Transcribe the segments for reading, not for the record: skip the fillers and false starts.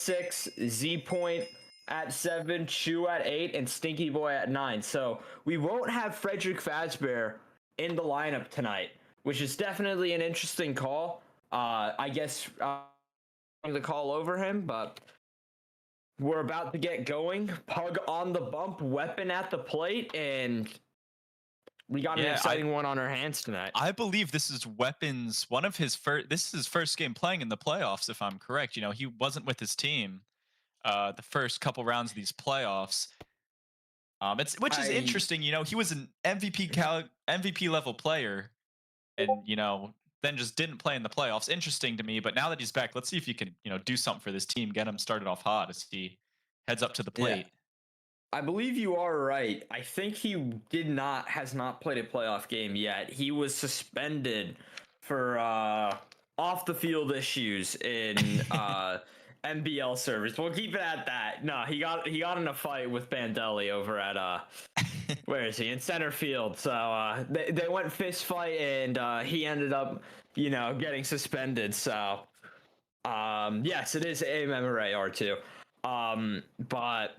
6, Z Point at 7, Chew at 8, and Stinky Boy at 9. So we won't have Frederick Fazbear in the lineup tonight, which is definitely an interesting call. I guess the call over him, but we're about to get going. Pug on the bump, Weapon at the plate, and we got an exciting one on our hands tonight. I believe this is Weapons, one of his first. This is his first game playing in the playoffs, if I'm correct. You know, he wasn't with his team the first couple rounds of these playoffs. Which is interesting. You know, he was an MVP level player, and you know, then just didn't play in the playoffs. Interesting to me. But now that he's back, let's see if he can, you know, do something for this team, get him started off hot as he heads up to the plate. Yeah. I believe you are right. I think he has not played a playoff game yet. He was suspended for off the field issues in NBL service. We'll keep it at that. No, he got in a fight with Bandelli over at where is he? In center field. So they went fist fight, and he ended up, you know, getting suspended. So yes, it is AMMRAR2. But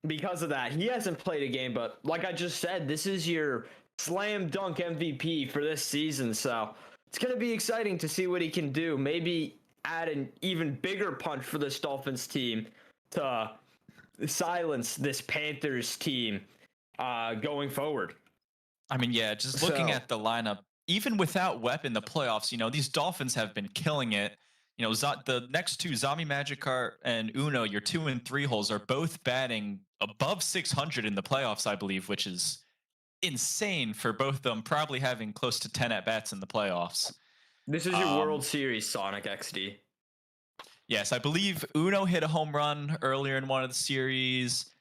because of that, he hasn't played a game. But like I just said, this is your slam dunk MVP for this season. So it's going to be exciting to see what he can do. Maybe add an even bigger punch for this Dolphins team to silence this Panthers team going forward. I mean, yeah, just looking at the lineup, even without Weapon, the playoffs, you know, these Dolphins have been killing it. You know, the next two, Zombie Magikarp and Uno, your 2 and 3 holes, are both batting above 600 in the playoffs, I believe, which is insane for both of them, probably having close to 10 at-bats in the playoffs. This is your World Series, Sonic XD. Yes, I believe Uno hit a home run earlier in one of the series.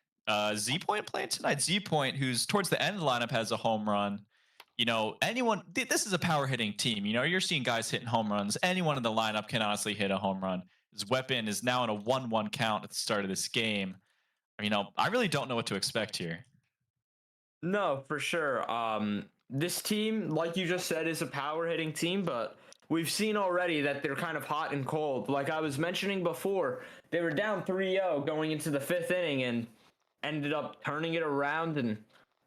Z-Point playing tonight. Z-Point, who's towards the end of the lineup, has a home run. You know, this is a power hitting team. You know, you're seeing guys hitting home runs. Anyone in the lineup can honestly hit a home run. His Weapon is now in a 1-1 count at the start of this game. You know, I really don't know what to expect here. No, for sure. This team, like you just said, is a power hitting team, but we've seen already that they're kind of hot and cold. Like I was mentioning before, they were down 3-0 going into the 5th inning and ended up turning it around and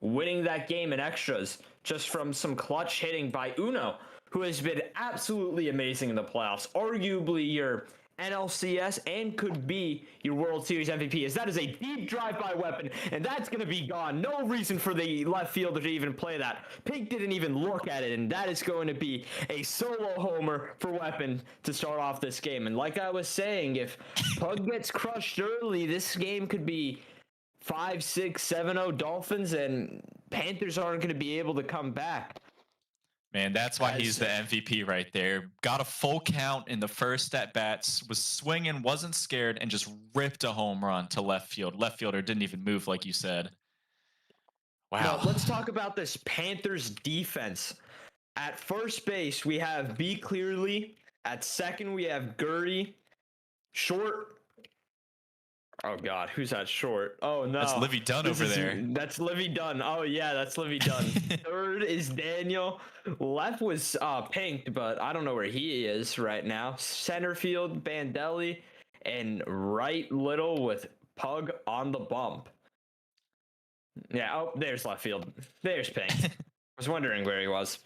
winning that game in extras just from some clutch hitting by Uno, who has been absolutely amazing in the playoffs. Arguably your NLCS and could be your World Series MVP, as that is a deep drive by Weapon, and that's going to be gone. No reason for the left fielder to even play that. Pink didn't even look at it, and that is going to be a solo homer for Weapon to start off this game. And like I was saying, if Pug gets crushed early, this game could be 5-6, 7-0 Dolphins, and Panthers aren't going to be able to come back. Man, that's why he's the MVP right there. Got a full count in the first at-bats, was swinging, wasn't scared, and just ripped a home run to left field. Left fielder didn't even move, like you said. Wow. Now, let's talk about this Panthers defense. At first base, we have B. Clearly. At second, we have Gertie. Short. Oh, God. Who's that short? Oh, no. That's Livy Dunn over there. That's Livy Dunn. Oh, yeah, that's Livy Dunn. Third is Daniel. Left was Pink, but I don't know where he is right now. Center field, Bandelli. And right Little with Pug on the bump. Yeah, oh, there's left field. There's Pink. I was wondering where he was.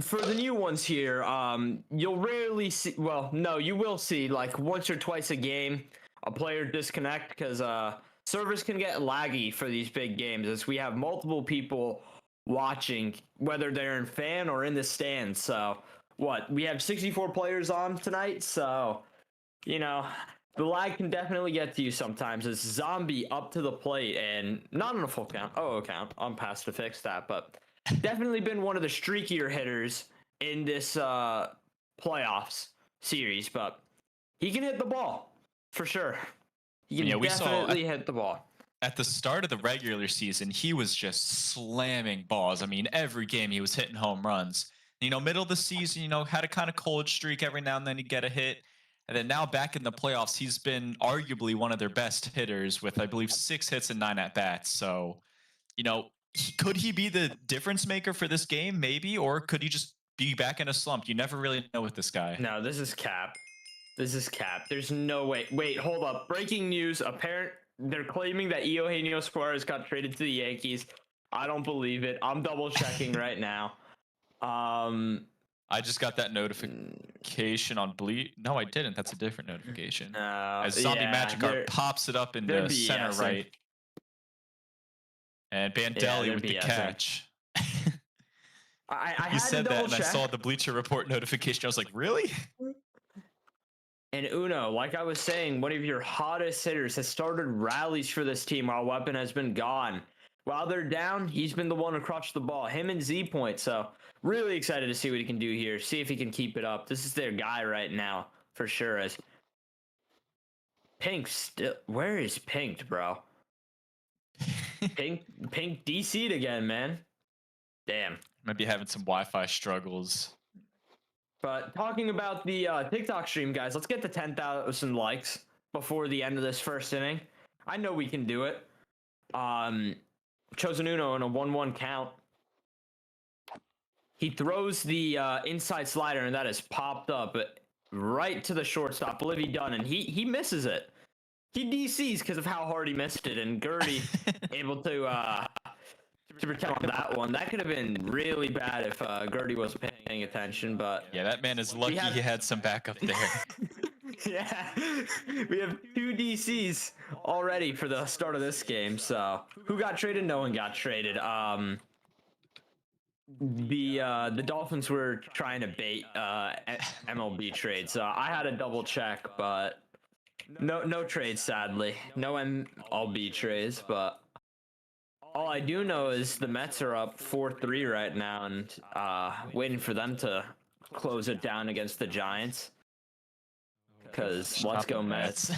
For the new ones here, you'll rarely see, well, no, you will see, like, once or twice a game, a player disconnect, because servers can get laggy for these big games, as we have multiple people watching, whether they're in fan or in the stands. So, we have 64 players on tonight, so, you know, the lag can definitely get to you sometimes. It's Zombie up to the plate, and not on a full count. Count. I'm past to fix that, but definitely been one of the streakier hitters in this playoffs series, but he can hit the ball for sure. He can definitely hit the ball. At the start of the regular season, he was just slamming balls. I mean, every game he was hitting home runs. You know, middle of the season, you know, had a kind of cold streak. Every now and then he'd get a hit. And then now back in the playoffs, he's been arguably one of their best hitters with, I believe, 6 hits and 9 at-bats. So, you know, could he be the difference maker for this game? Maybe. Or could he just be back in a slump? You never really know with this guy. No, this is cap. This is cap. There's no way. Wait, hold up. Breaking news. They're claiming that Eugenio Suarez got traded to the Yankees. I don't believe it. I'm double checking right now. I just got that notification on No, I didn't. That's a different notification. As Zombie yeah, Magic Art pops it up into center BSing. right. And Bandelli they're with the BSing. catch. I You had said to that, double and check. I saw the Bleacher Report notification. I was like, really? And Uno, like I was saying, one of your hottest hitters has started rallies for this team while Weapon has been gone. While they're down, he's been the one to crush the ball. Him and Z Point. So really excited to see what he can do here. See if he can keep it up. This is their guy right now for sure. As Pink still, where is Pink, bro? Pink DC'd again, man. Damn. Might be having some Wi-Fi struggles. But talking about the TikTok stream, guys, let's get to 10,000 likes before the end of this first inning. I know we can do it. Chosen Uno in a 1-1 count. He throws the inside slider, and that is popped up right to the shortstop, Livy Dunn, and he misses it. He DCs because of how hard he missed it, and Gertie able to protect on that one. That could have been really bad if Gertie wasn't paying attention, but yeah, that man is lucky he had some backup there. Yeah, we have 2 DCs already for the start of this game. So who got traded? No one got traded. The Dolphins were trying to bait MLB trade, so I had to double check, but no trades, sadly. No MLB trades, but all I do know is the Mets are up 4-3 right now, and waiting for them to close it down against the Giants. Because let's go Mets.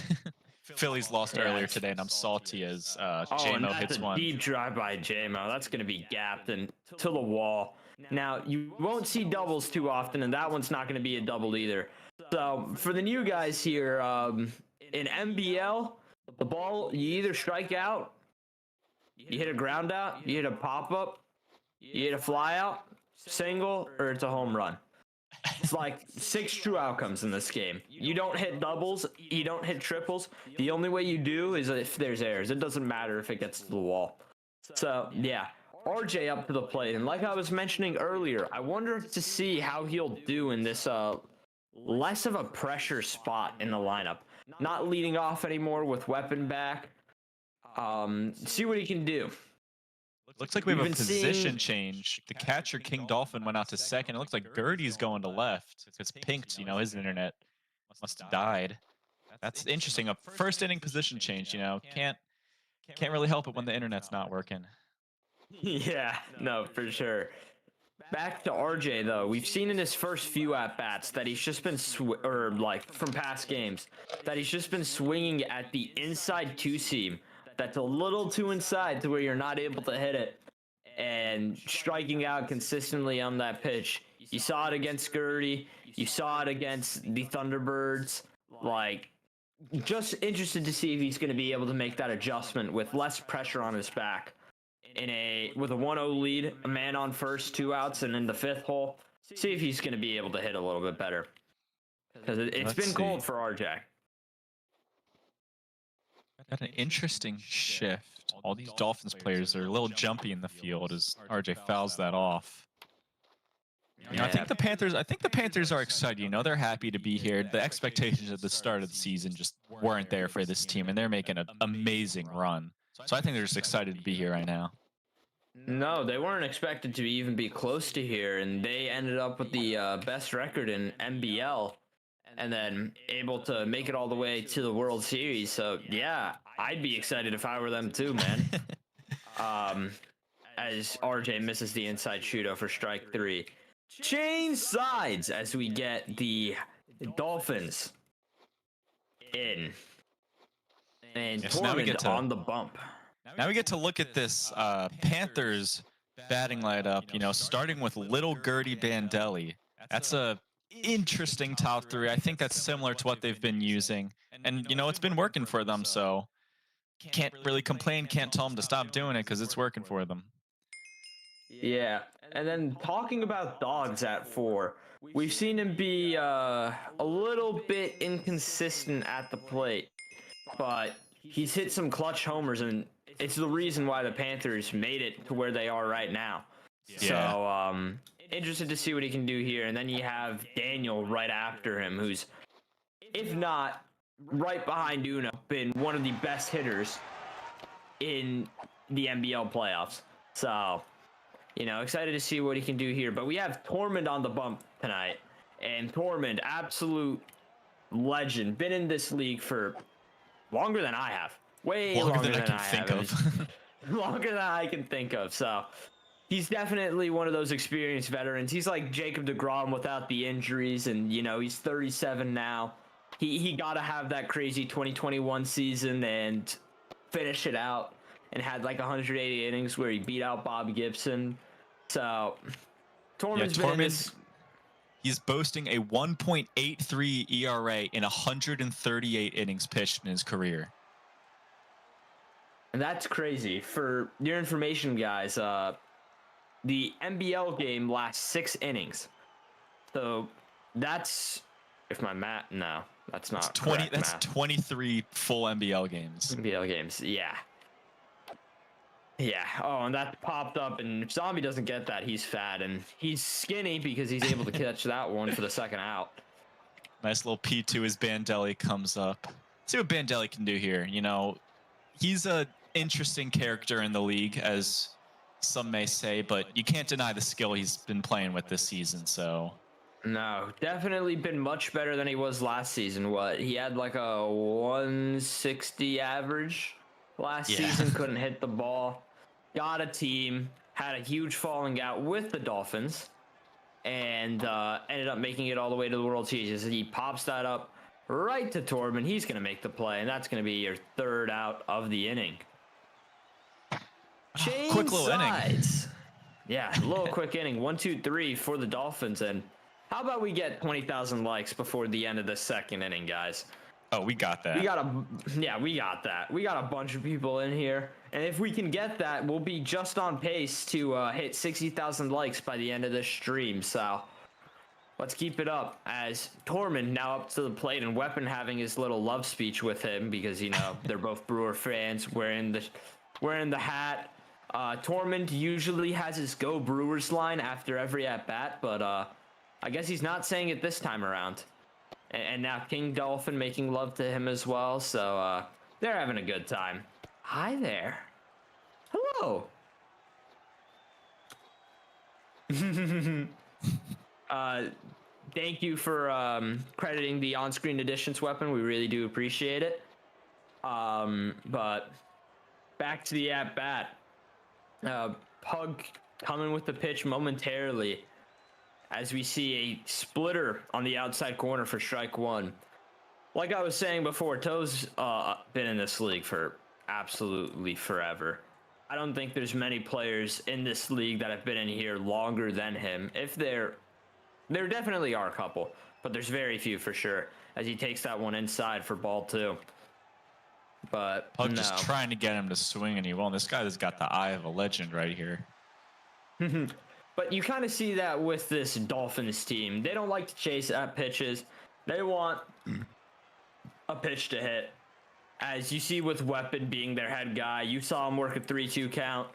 Phillies lost earlier today, and I'm salty as JMO hits one. Deep drive by JMO. That's going to be gapped and to the wall. Now, you won't see doubles too often, and that one's not going to be a double either. So, for the new guys here, in NBL, the ball, you either strike out, you hit a ground out, you hit a pop-up, you hit a fly out, single, or it's a home run. It's like 6 true outcomes in this game. You don't hit doubles, you don't hit triples. The only way you do is if there's errors. It doesn't matter if it gets to the wall. So, yeah, RJ up to the plate. And like I was mentioning earlier, I wonder to see how he'll do in this less of a pressure spot in the lineup. Not leading off anymore with Weapon back. See what he can do. Looks like we have a position change. The catcher, King Dolphin, went out to second. It looks like Gertie's going to left. It's pinked, his internet must have died. That's interesting. A first inning position change, can't really help it when the internet's not working. Yeah, no, for sure. Back to RJ, though. We've seen in his first few at-bats that he's just been, from past games, that he's just been swinging at the inside two-seam. That's a little too inside to where you're not able to hit it, and striking out consistently on that pitch. You saw it against Gertie. You saw it against the Thunderbirds. Just interested to see if he's going to be able to make that adjustment with less pressure on his back. With a 1-0 lead, a man on first, 2 outs, and in the 5th hole, see if he's going to be able to hit a little bit better. Because it's been cold for RJ. Got an interesting shift. All these Dolphins players are a little jumpy in the field as RJ fouls that off. I think the Panthers are excited. They're happy to be here. The expectations at the start of the season just weren't there for this team, and they're making an amazing run. So I think they're just excited to be here right now. No, they weren't expected to even be close to here, and they ended up with the best record in NBL. And then able to make it all the way to the World Series. So, yeah, I'd be excited if I were them too, man. As RJ misses the inside shootout for strike 3. Change sides as we get the Dolphins in. And yes, now we get to, on the bump. Now we get to look at this Panthers batting lineup, starting with Little Gertie Bandelli. That's a interesting top 3. I think that's similar to what they've been using, and it's been working for them, so can't really complain, can't tell them to stop doing it because it's working for them. Yeah, and then talking about dogs at 4, we've seen him be a little bit inconsistent at the plate, but he's hit some clutch homers, and it's the reason why the Panthers made it to where they are right now. Yeah. So, interested to see what he can do here. And then you have Daniel right after him, who's, if not right behind Uno, been one of the best hitters in the NBL playoffs. So, excited to see what he can do here. But we have Tormund on the bump tonight. And Tormund, absolute legend, been in this league for longer than I have. Way longer than I can think of. Longer than I can think of. So he's definitely one of those experienced veterans. He's like Jacob deGrom without the injuries, and he's 37 now. He got to have that crazy 2021 season and finish it out, and had like 180 innings where he beat out Bob Gibson. So Tormund's been in this. He's boasting a 1.83 ERA in 138 innings pitched in his career. And that's crazy. For your information, guys, the NBL game lasts 6 innings. So that's, if my math, no, that's not 20. That's math. 23 full NBL games. NBL games, yeah. Yeah. Oh, and that popped up, and if Zombie doesn't get that, he's fat, and he's skinny because he's able to catch that one for the second out. Nice little P2 as Bandelli comes up. See what Bandelli can do here. He's a interesting character in the league, as some may say, but you can't deny the skill he's been playing with this season. So no, definitely been much better than he was last season. He had like a 160 average last season, couldn't hit the ball, got a team, had a huge falling out with the Dolphins, and ended up making it all the way to the World Series. He pops that up right to Tormund. He's going to make the play, and that's going to be your third out of the inning. Quick little inning. Yeah, a little quick inning. 1, 2, 3 for the Dolphins. And how about we get 20,000 likes before the end of the second inning, guys? Oh, we got that. We got that. We got a bunch of people in here. And if we can get that, we'll be just on pace to hit 60,000 likes by the end of this stream. So let's keep it up, as Tormund now up to the plate, and Weapon having his little love speech with him because, they're both Brewer fans. Wearing the hat. Tormund usually has his Go Brewers line after every at-bat, but I guess he's not saying it this time around. And now King Dolphin making love to him as well, so they're having a good time. Hi there. Hello. Thank you for crediting the on-screen additions, Weapon. We really do appreciate it. But back to the at-bat. Pug coming with the pitch momentarily, as we see a splitter on the outside corner for strike one. Like I was saying before, Toe's been in this league for absolutely forever. I don't think there's many players in this league that have been in here longer than him. If there definitely are a couple, but there's very few for sure, as he takes that one inside for ball 2. But Pug just trying to get him to swing, and he won't. This guy has got the eye of a legend right here. But you kind of see that with this Dolphins team. They don't like to chase at pitches. They want a pitch to hit. As you see with Weapon being their head guy, you saw him work a 3-2 count.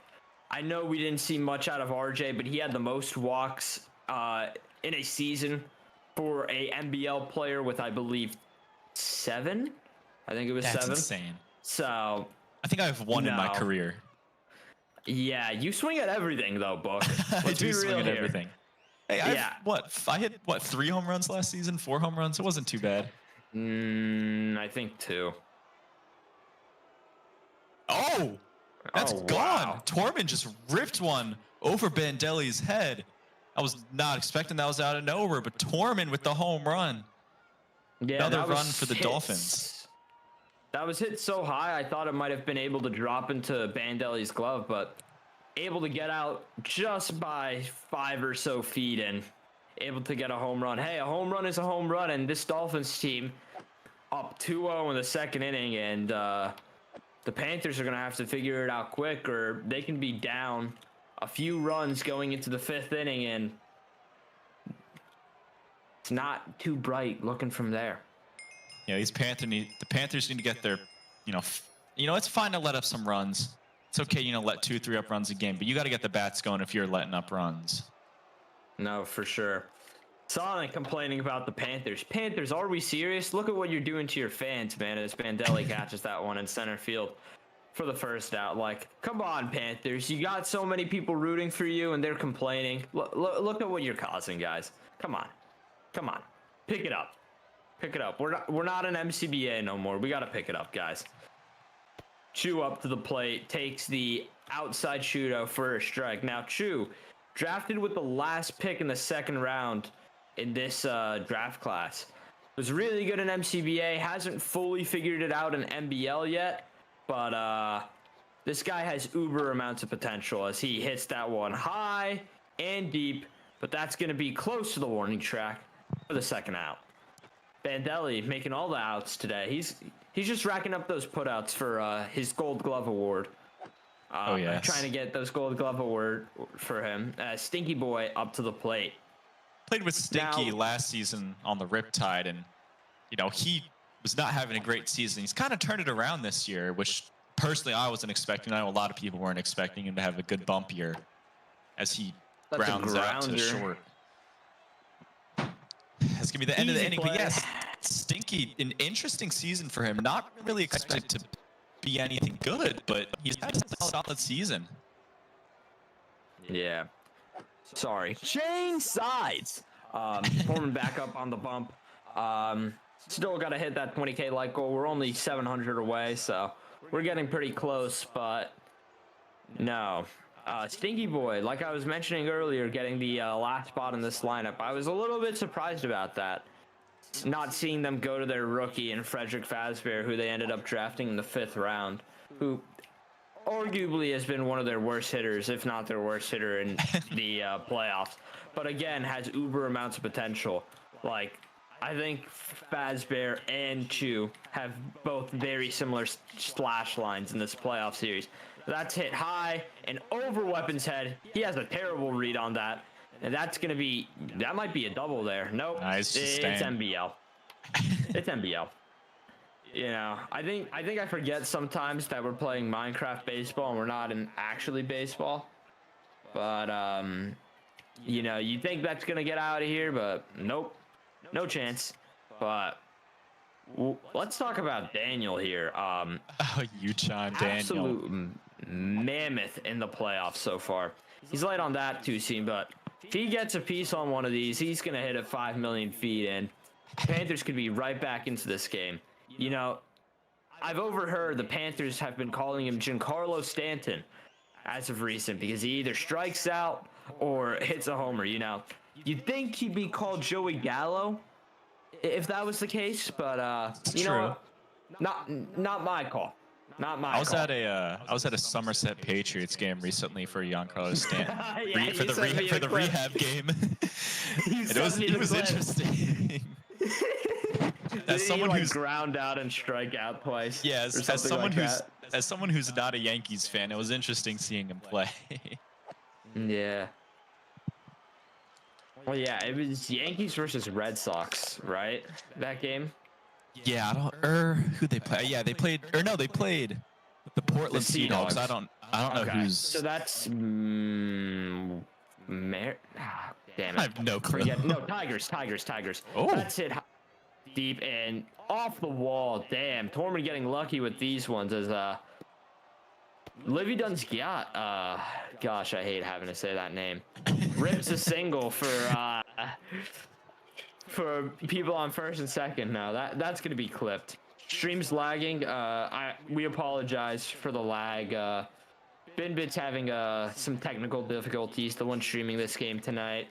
I know we didn't see much out of RJ, but he had the most walks in a season for a NBL player with, I believe, 7. I think it was 7. That's insane. So I think I have 1 in my career. Yeah, you swing at everything though, Book. I do swing at everything. Hey, I hit 3 home runs last season, 4 home runs. It wasn't too bad. I think 2. Oh, that's gone. Wow. Tormund just ripped one over Bandelli's head. I was not expecting that was out of nowhere, but Tormund with the home run. Yeah, another run for the Dolphins. That was hit so high, I thought it might have been able to drop into Bandelli's glove, but able to get out just by 5 or so feet and able to get a home run. Hey, a home run is a home run, and this Dolphins team up 2-0 in the second inning, and the Panthers are going to have to figure it out quick, or they can be down a few runs going into the 5th inning, and it's not too bright looking from there. You know, the Panthers need to get their, it's fine to let up some runs. It's okay, let 2-3 up runs a game, but you got to get the bats going if you're letting up runs. No, for sure. Sonic complaining about the Panthers. Panthers, are we serious? Look at what you're doing to your fans, man, as Bandelli catches that one in center field for the first out. Like, come on, Panthers. You got so many people rooting for you, and they're complaining. Look at what you're causing, guys. Come on. Come on. Pick it up. Pick it up. We're not an MCBA no more. We got to pick it up, guys. Chu up to the plate, takes the outside shootout for a strike. Now, Chu, drafted with the last pick in the second round in this draft class, was really good in MCBA, hasn't fully figured it out in NBL yet, but this guy has uber amounts of potential as he hits that one high and deep, but that's going to be close to the warning track for the second out. Bandelli making all the outs today. He's just racking up those putouts for his Gold Glove Award. Yes. Trying to get those Gold Glove Award for him. Stinky Boy up to the plate. Played with Stinky last season on the Riptide, and he was not having a great season. He's kind of turned it around this year, which personally I wasn't expecting. I know a lot of people weren't expecting him to have a good bump year as he grounds out to short. That's gonna be the end of the inning, but yes, Stinky, an interesting season for him. Not really expected to be anything good, but he's had a solid season. Yeah. Sorry. Change sides. Foreman back up on the bump. Still got to hit that 20K like goal. We're only 700 away, so we're getting pretty close, but no. Stinky Boy, like I was mentioning earlier, getting the last spot in this lineup. I was a little bit surprised about that. Not seeing them go to their rookie and Frederick Fazbear, who they ended up drafting in the 5th round, who arguably has been one of their worst hitters, if not their worst hitter in the playoffs. But again, has uber amounts of potential. Like, I think Fazbear and Chu have both very similar slash lines in this playoff series. That's hit high and over Weapon's head. He has a terrible read on that. And that might be a double there. Nope. Nice. It's NBL. It's NBL. I think I forget sometimes that we're playing Minecraft baseball and we're not in actually baseball. But you think that's gonna get out of here, but nope, no chance. But let's talk about Daniel here. Uchon Daniel. Absolute mammoth in the playoffs so far. He's light on that too soon, but if he gets a piece on one of these, he's going to hit it 5 million feet in. Panthers could be right back into this game. I've overheard the Panthers have been calling him Giancarlo Stanton as of recent because he either strikes out or hits a homer, You'd think he'd be called Joey Gallo if that was the case, but, true. Not my call. Not my I was call. I was at a Somerset Patriots game recently for Giancarlo Stanton for the clip. rehab game. And it was interesting. As someone who's ground out and strike out twice. Yes, as someone who's not a Yankees fan, it was interesting seeing him play. Yeah. Well, yeah, it was Yankees versus Red Sox, right? That game. Yeah, I don't. Who they play? Yeah, they played. They played the Portland Seahawks. I don't know who's. So that's. Damn it. I have no clue. No, Tigers. Oh. That's it. Deep and off the wall. Damn, Torman getting lucky with these ones as Livy Dunsgiat. Gosh, I hate having to say that name. Rips a single for people on first and second. Now that's gonna be clipped. Stream's lagging. We apologize for the lag. Binbit's having some technical difficulties. The one streaming this game tonight.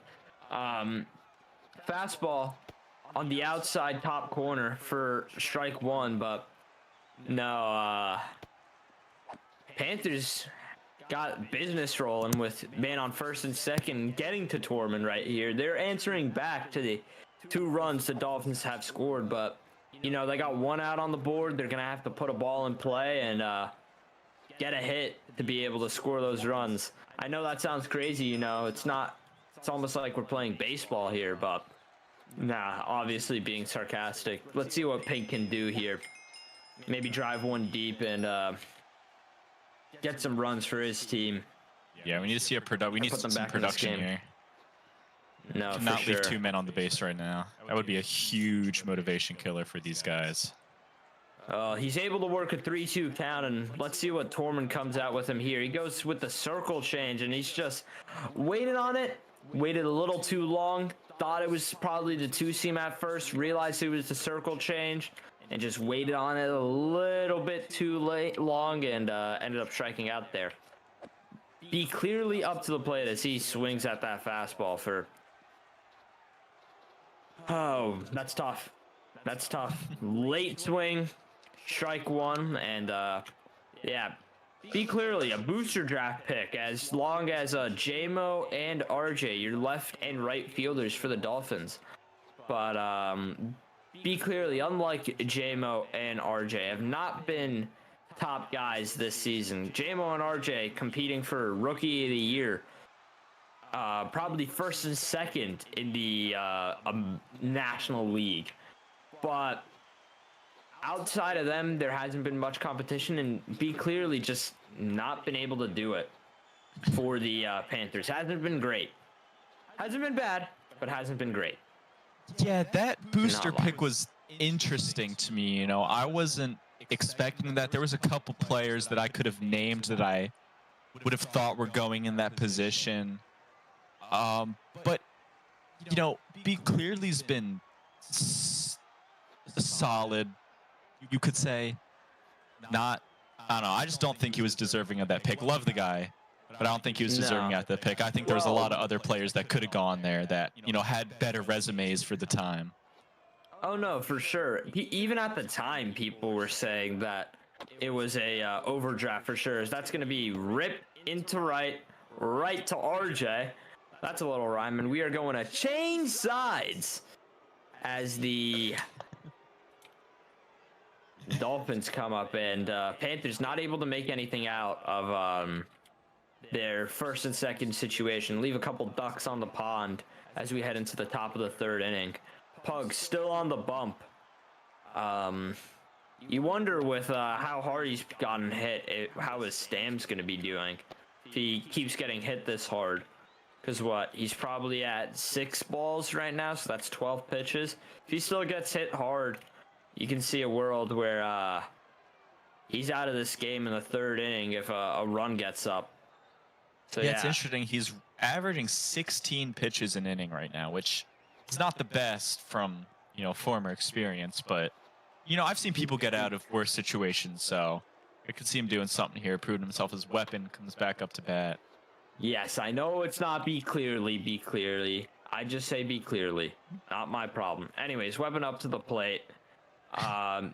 Fastball on the outside top corner for strike one, but no. Panthers got business rolling with man on first and second, getting to Torman right here. They're answering back to the 2 runs the Dolphins have scored, but they got 1 out on the board. They're gonna have to put a ball in play and get a hit to be able to score those runs. I know that sounds crazy, it's not. It's almost like we're playing baseball here, but Nah, obviously being sarcastic. Let's see what Pink can do here. Maybe drive one deep and get some runs for his team. Yeah, we need to see we need put them some back in this production game. here. No, for Cannot sure. leave 2 men on the base right now. That would be a huge motivation killer for these guys. He's able to work a 3-2 count, and let's see what Tormund comes out with him here. He goes with the circle change, and he's just waited on it. Waited a little too long. Thought it was probably the 2-seam at first. Realized it was the circle change, and just waited on it a little bit too long, and ended up striking out there. Be clearly up to the plate as he swings at that fastball for... Oh, that's tough. That's tough. Late swing, strike one, and yeah, be clearly a booster draft pick as long as JMO and RJ, your left and right fielders for the Dolphins. But be clearly, unlike JMO and RJ, have not been top guys this season. JMO and RJ competing for Rookie of the Year. Probably first and second in the National League. But outside of them, there hasn't been much competition, and be clearly just not been able to do it for the Panthers. Hasn't been great. Hasn't been bad, but hasn't been great. Yeah, that booster pick was interesting to me. You know, I wasn't expecting that. There was a couple players that I could have named that I would have thought were going in that position. But, you know, B clearly's been solid, you could say. Not, I don't know, I just don't think he was deserving of that pick. Love the guy, but I don't think he was deserving of that pick. I think there was a lot of other players that could have gone there that, you know, had better resumes for the time. Oh, no, for sure. Even at the time, people were saying that it was a overdraft for sure. That's going to be rip into right to RJ. That's a little rhyme, and we are going to change sides as the Dolphins come up, and Panthers not able to make anything out of their first and second situation. Leave a couple ducks on the pond as we head into the top of the third inning. Pug still on the bump. You wonder with how hard he's gotten hit, how his stam's going to be doing if he keeps getting hit this hard. Because what, he's probably at 6 balls right now, so that's 12 pitches. If he still gets hit hard, you can see a world where he's out of this game in the third inning if a run gets up. So yeah, it's interesting. He's averaging 16 pitches an inning right now, which is not the best from, you know, former experience. But, you know, I've seen people get out of worse situations, so I could see him doing something here, proving himself. His weapon comes back up to bat. Yes, I know it's not be clearly. I just say be clearly. Not my problem. Anyways, weapon up to the plate. KD,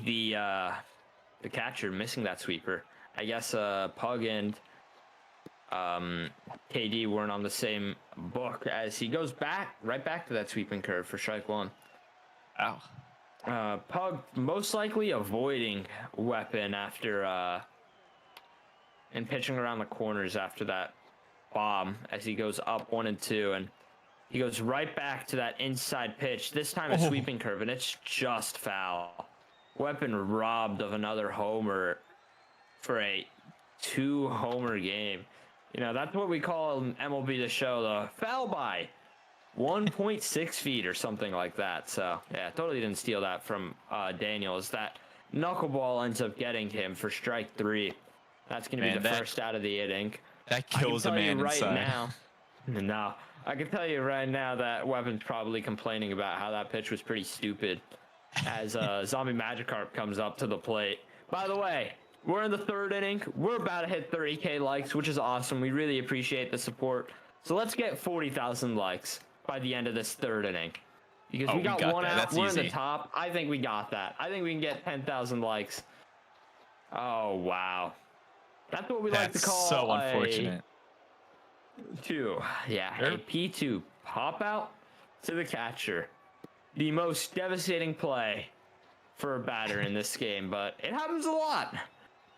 the catcher, missing that sweeper. I guess Pug and KD weren't on the same book as he goes right back to that sweeping curve for strike one. Ow. Pug most likely avoiding weapon after and pitching around the corners after that bomb as he goes up 1 and 2, and he goes right back to that inside pitch, this time a sweeping curve, and it's just foul. Weapon robbed of another homer for a 2-homer game. You know, that's what we call MLB The Show, the foul by 1.6 feet or something like that. So yeah, totally didn't steal that from Daniels. That knuckleball ends up getting him for strike 3. That's going to be the first out of the inning. That kills a man inside. No, I can tell you right now that Weapon's probably complaining about how that pitch was pretty stupid as Zombie Magikarp comes up to the plate. By the way, we're in the third inning. We're about to hit 30K likes, which is awesome. We really appreciate the support. So let's get 40,000 likes by the end of this third inning. Because we got one out. We're in the top. I think we got that. I think we can get 10,000 likes. Oh, wow. That's what we like to call so unfortunate. A P2 pop out to the catcher. The most devastating play for a batter in this game, but it happens a lot.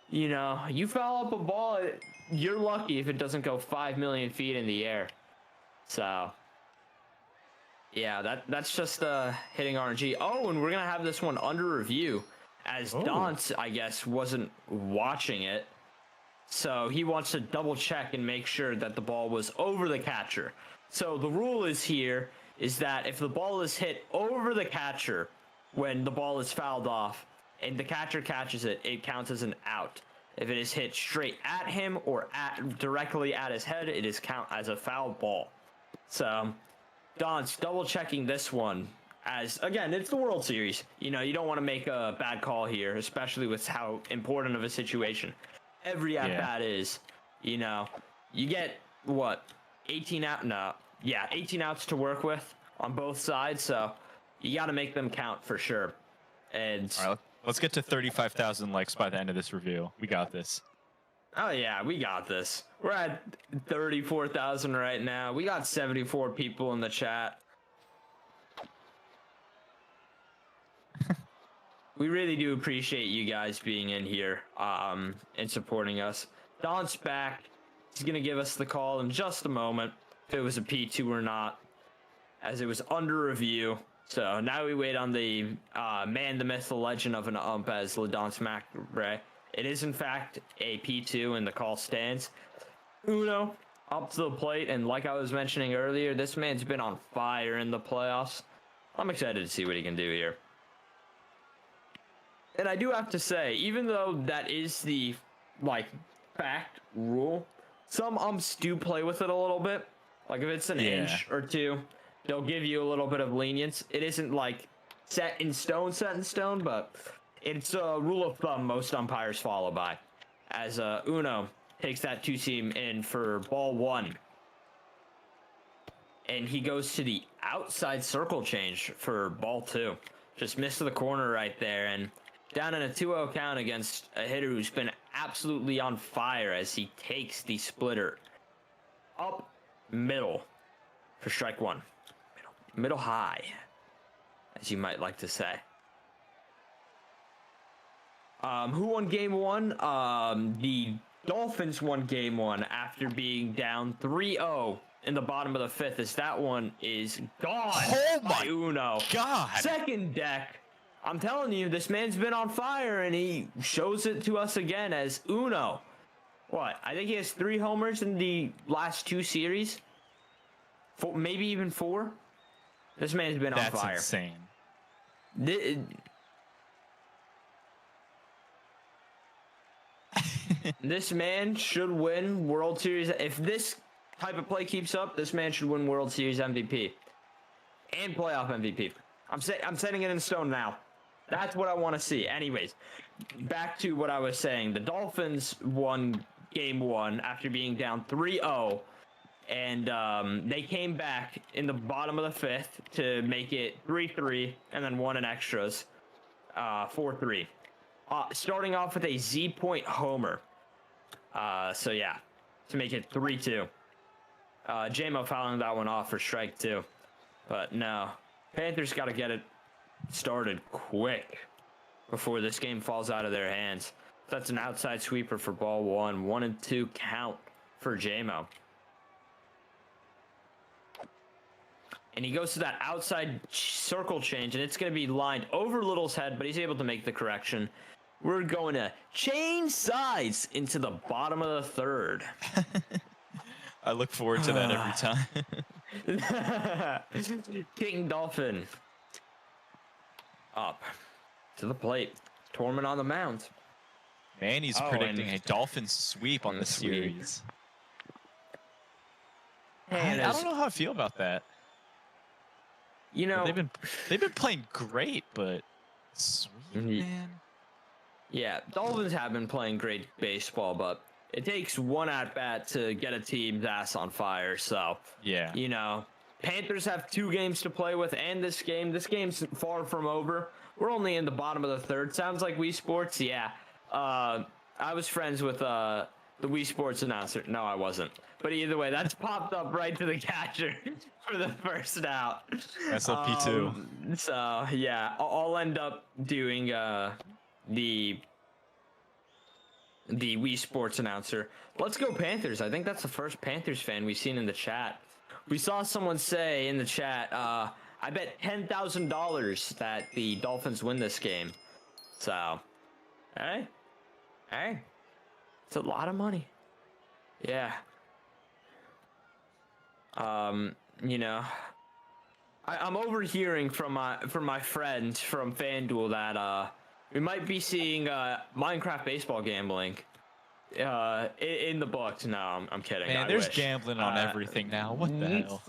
You know, you foul up a ball, you're lucky if it doesn't go 5 million feet in the air. So yeah, that's just hitting RNG. Oh, and we're gonna have this one under review, as Dance, I guess, wasn't watching it, so he wants to double check and make sure that the ball was over the catcher. So the rule is that if the ball is hit over the catcher when the ball is fouled off and the catcher catches it, it counts as an out. If it is hit straight at him or directly at his head, it is count as a foul ball. So Don's double checking this one, as again, it's the World Series. You know, you don't want to make a bad call here, especially with how important of a situation every at bat is. You know, you get what, 18 outs to work with on both sides, so you got to make them count for sure. And all right, let's get to 35,000 likes by the end of this review. We got this. oh yeah, we got this. We're at 34,000 right now. We got 74 people in the chat. We really do appreciate you guys being in here and supporting us. Don's back. He's going to give us the call in just a moment, if it was a P2 or not, as it was under review. So now we wait on the man, the myth, the legend of an ump as LaDance McRae. It is, in fact, a P2, and the call stands. Uno up to the plate, and like I was mentioning earlier, this man's been on fire in the playoffs. I'm excited to see what he can do here. And I do have to say, even though that is the, fact rule, some umps do play with it a little bit. Like, if it's an inch or two, they'll give you a little bit of lenience. It isn't, set in stone, but it's a rule of thumb most umpires follow by. As Uno takes that two-seam in for ball one. And he goes to the outside circle change for ball two. Just missed the corner right there, and down in a 2-0 count against a hitter who's been absolutely on fire as he takes the splitter up middle for strike one. Middle high, as you might like to say. Who won game one? The Dolphins won game one after being down 3-0 in the bottom of the fifth, as that one is gone. Oh my Uno. God. Second deck. I'm telling you, this man's been on fire, and he shows it to us again as Uno. What? I think he has 3 homers in the last 2 series. 4, maybe even 4. This man's been on fire. That's insane. This man should win World Series. If this type of play keeps up, this man should win World Series MVP and playoff MVP. I'm setting it in stone now. That's what I want to see. Anyways, back to what I was saying. The Dolphins won game one after being down 3-0, and they came back in the bottom of the fifth to make it 3-3, and then won in extras, 4-3. Starting off with a Z-point homer. So yeah, to make it 3-2. J-Mo fouling that one off for strike 2. But no, Panthers got to get it started quick before this game falls out of their hands. That's an outside sweeper for ball one. 1-2 count for J-Mo. And he goes to that outside circle change, and it's going to be lined over Little's head, but he's able to make the correction. We're going to change sides into the bottom of the third. I look forward to that every time. King Dolphin up to the plate. Torment on the mound. Man, he's predicting a Dolphins sweep on the series. I don't know how I feel about that. You know, they've been playing great, but sweep, man. Yeah, Dolphins have been playing great baseball, but it takes one at bat to get a team's ass on fire. So yeah, you know, Panthers have 2 games to play with, and this game's far from over. We're only in the bottom of the third. Sounds like Wii Sports. Yeah, I was friends with the Wii Sports announcer. No, I wasn't. But either way, that's popped up right to the catcher for the first out. That's a P2. So yeah, I'll end up doing the Wii Sports announcer. Let's go Panthers. I think that's the first Panthers fan we've seen in the chat. We saw someone say in the chat, I bet $10,000 that the Dolphins win this game. So, hey, it's a lot of money. Yeah. You know, I'm overhearing from my friend from FanDuel that we might be seeing Minecraft baseball gambling in the books. No, I'm kidding. Man, I there's wish. gambling on everything now. What the hell?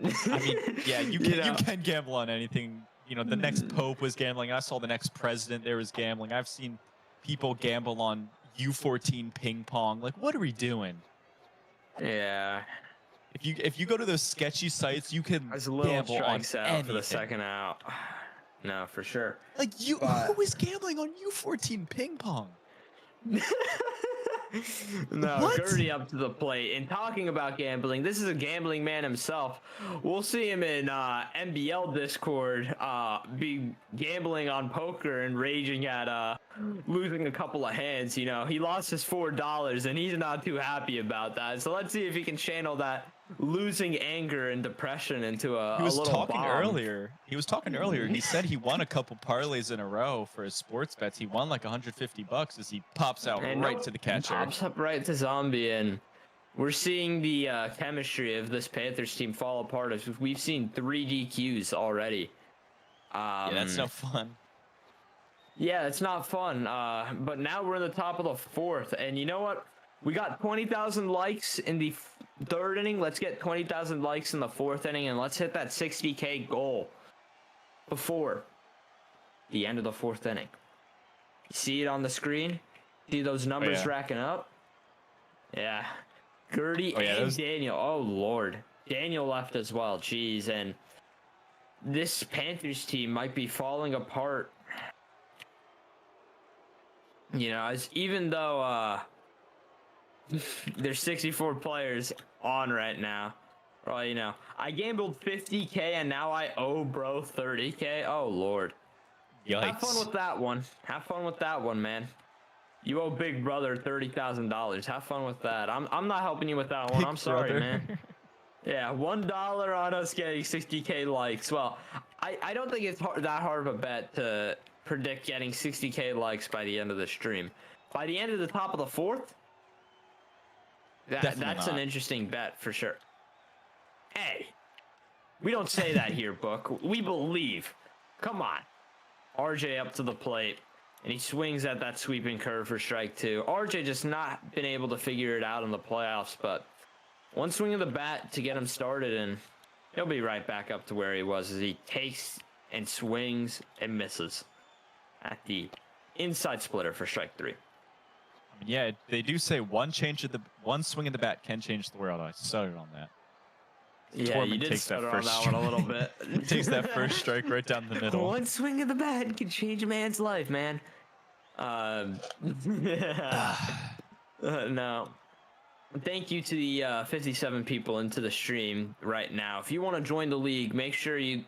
I mean, yeah, you can gamble on anything. You know, the next pope was gambling. I saw the next president there was gambling. I've seen people gamble on U14 ping pong. Like, what are we doing? Yeah. If you go to those sketchy sites, you can There's a little gamble on strikes out anything. for the second out. No, for sure. Like who is gambling on U14 ping pong? No, What? Gertie up to the plate. And talking about gambling, this is a gambling man himself. We'll see him in NBL Discord be gambling on poker and raging at losing a couple of hands. You know, he lost his $4 and he's not too happy about that. So let's see if he can channel that losing anger and depression into a He was little talking bomb. earlier. He said he won a couple parlays in a row for his sports bets. He won like $150 as he pops out right to the catcher. Pops up right to Zombie, and we're seeing the chemistry of this Panthers team fall apart as we've seen 3 DQs already. Yeah, that's no fun. Yeah, it's not fun. But now we're in the top of the 4th, and you know what? We got 20,000 likes in the 3rd inning. Let's get 20,000 likes in the 4th inning, and let's hit that 60K goal before the end of the 4th inning. You see it on the screen? See those numbers racking up? Yeah. Gertie and Daniel. Oh, Lord. Daniel left as well. Jeez, and this Panthers team might be falling apart. You know, even though there's 64 players on right now. Well, you know, I gambled 50K and now I owe bro 30K. Oh, Lord. Yikes. Have fun with that one. Have fun with that one, man. You owe Big Brother $30,000. Have fun with that. I'm not helping you with that one. I'm sorry, man. Yeah, $1 on us getting 60K likes. Well, I don't think it's that hard of a bet to predict getting 60K likes by the end of the stream. By the end of the top of the 4th, that's an interesting bet for sure. Hey, we don't say that here, Book. We believe. Come on. RJ up to the plate, and he swings at that sweeping curve for strike 2. RJ just not been able to figure it out in the playoffs, but one swing of the bat to get him started, and he'll be right back up to where he was as he takes and swings and misses at the inside splitter for strike 3. Yeah, they do say one swing of the bat can change the world. I started on that. Yeah, Tormund you did takes stutter that on first that one a little bit. takes that first strike right down the middle. One swing of the bat can change a man's life, man. No. Thank you to the 57 people into the stream right now. If you want to join the league, make sure you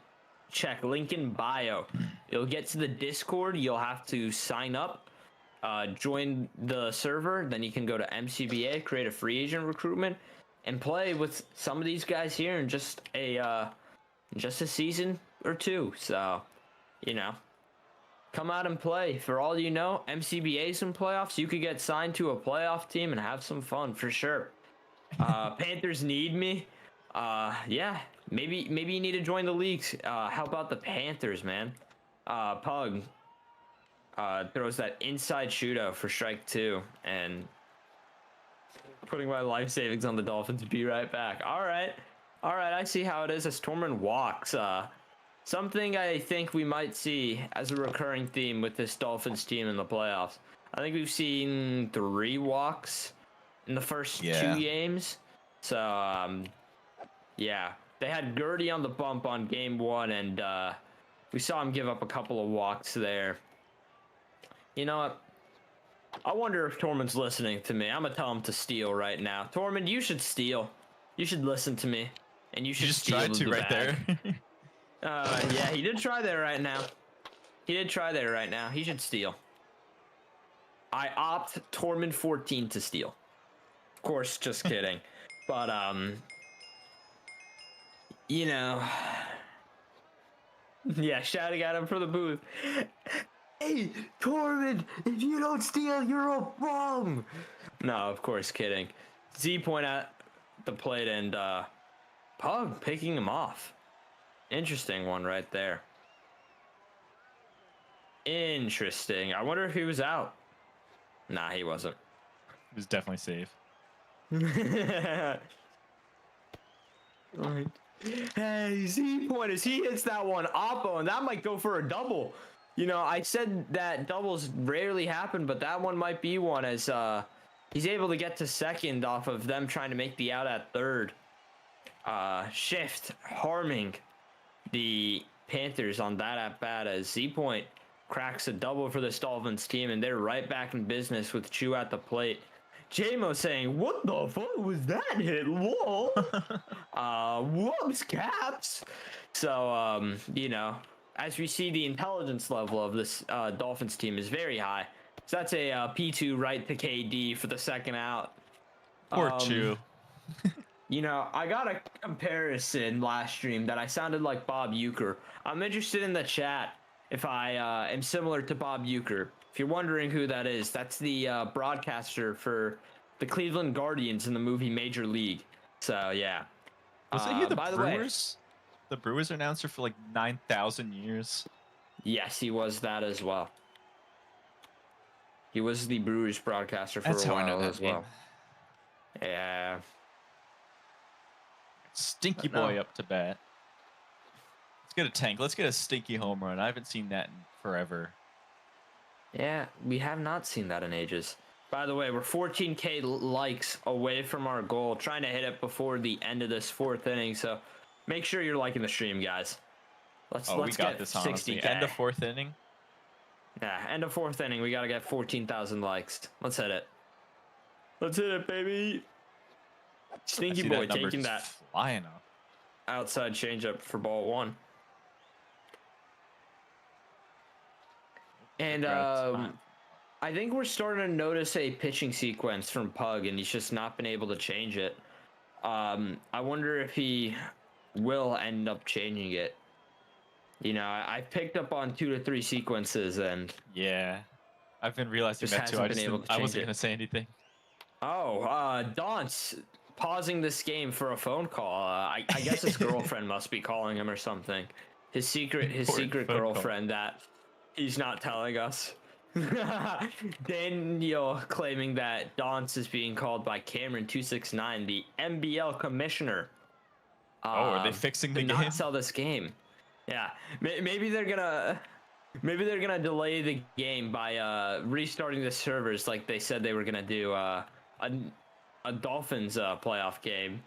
check link in bio. You'll get to the Discord. You'll have to sign up, join the server. Then you can go to MCBA, create a free agent recruitment, and play with some of these guys here in just a season or 2. So, you know, come out and play. For all you know, MCBA's in playoffs. You could get signed to a playoff team and have some fun for sure. Panthers need me. Yeah, maybe you need to join the leagues. How about the Panthers, man? Pug throws that inside shootout for strike 2, and putting my life savings on the Dolphins. Be right back. All right, I see how it is as Tormund walks. Something I think we might see as a recurring theme with this Dolphins team in the playoffs. I think we've seen 3 walks in the first 2 games. So, yeah, they had Gertie on the bump on game 1, and we saw him give up a couple of walks there. You know what? I wonder if Tormund's listening to me. I'm going to tell him to steal right now. Tormund, you should steal. You should listen to me. And you should just steal tried to right there. Yeah, he did try there right now. He should steal. I opt Tormund 14 to steal. Of course, just kidding. But you know, yeah, shouting at him from the booth. Hey, Tormund, if you don't steal, you're a bum. No, of course, kidding. Z point at the plate and Pug picking him off. Interesting one right there. Interesting. I wonder if he was out. Nah, he wasn't. He was definitely safe. Right. Hey, Z pointers. He hits that one oppo, and that might go for a double. You know, I said that doubles rarely happen, but that one might be one as he's able to get to second off of them trying to make the out at third. Shift harming the Panthers on that at bat as Z Point cracks a double for this Dolphins team, and they're right back in business with Chu at the plate. JMO saying, "What the fuck was that hit? Whoa!" Whoops, caps. So, you know, as we see, the intelligence level of this Dolphins team is very high. So that's a P2 right to KD for the second out. Poor Chu. You know, I got a comparison last stream that I sounded like Bob Uecker. I'm interested in the chat if I am similar to Bob Uecker. If you're wondering who that is, that's the broadcaster for the Cleveland Guardians in the movie Major League. So, yeah. Wasn't he the by Brewers? The Brewers announcer for like 9,000 years. Yes, he was that as well. He was the Brewers broadcaster for That's a how I while know that as well. name. Yeah. Stinky But no. boy up to bat. Let's get a tank. Let's get a stinky home run. I haven't seen that in forever. Yeah, we have not seen that in ages. By the way, we're 14K likes away from our goal, trying to hit it before the end of this fourth inning. So make sure you're liking the stream, guys. Let's we got get this, honestly. 60K. End of fourth inning. Yeah, end of fourth inning. We got to get 14,000 likes. Let's hit it. Let's hit it, baby. Stinky boy taking that flying up. Outside changeup for ball one. And I think we're starting to notice a pitching sequence from Pug, and he's just not been able to change it. I wonder if he will end up changing it. You know, I picked up on 2 to 3 sequences, and yeah, I've been realizing that too. I wasn't gonna say anything. Oh, Daunt's pausing this game for a phone call. I guess his girlfriend must be calling him or something. His secret girlfriend that he's not telling us. Daniel claiming that Daunt's is being called by Cameron269, the NBL commissioner. Are they fixing the to game? not sell this game. Yeah, maybe they're gonna delay the game by restarting the servers like they said they were gonna do a Dolphins playoff game.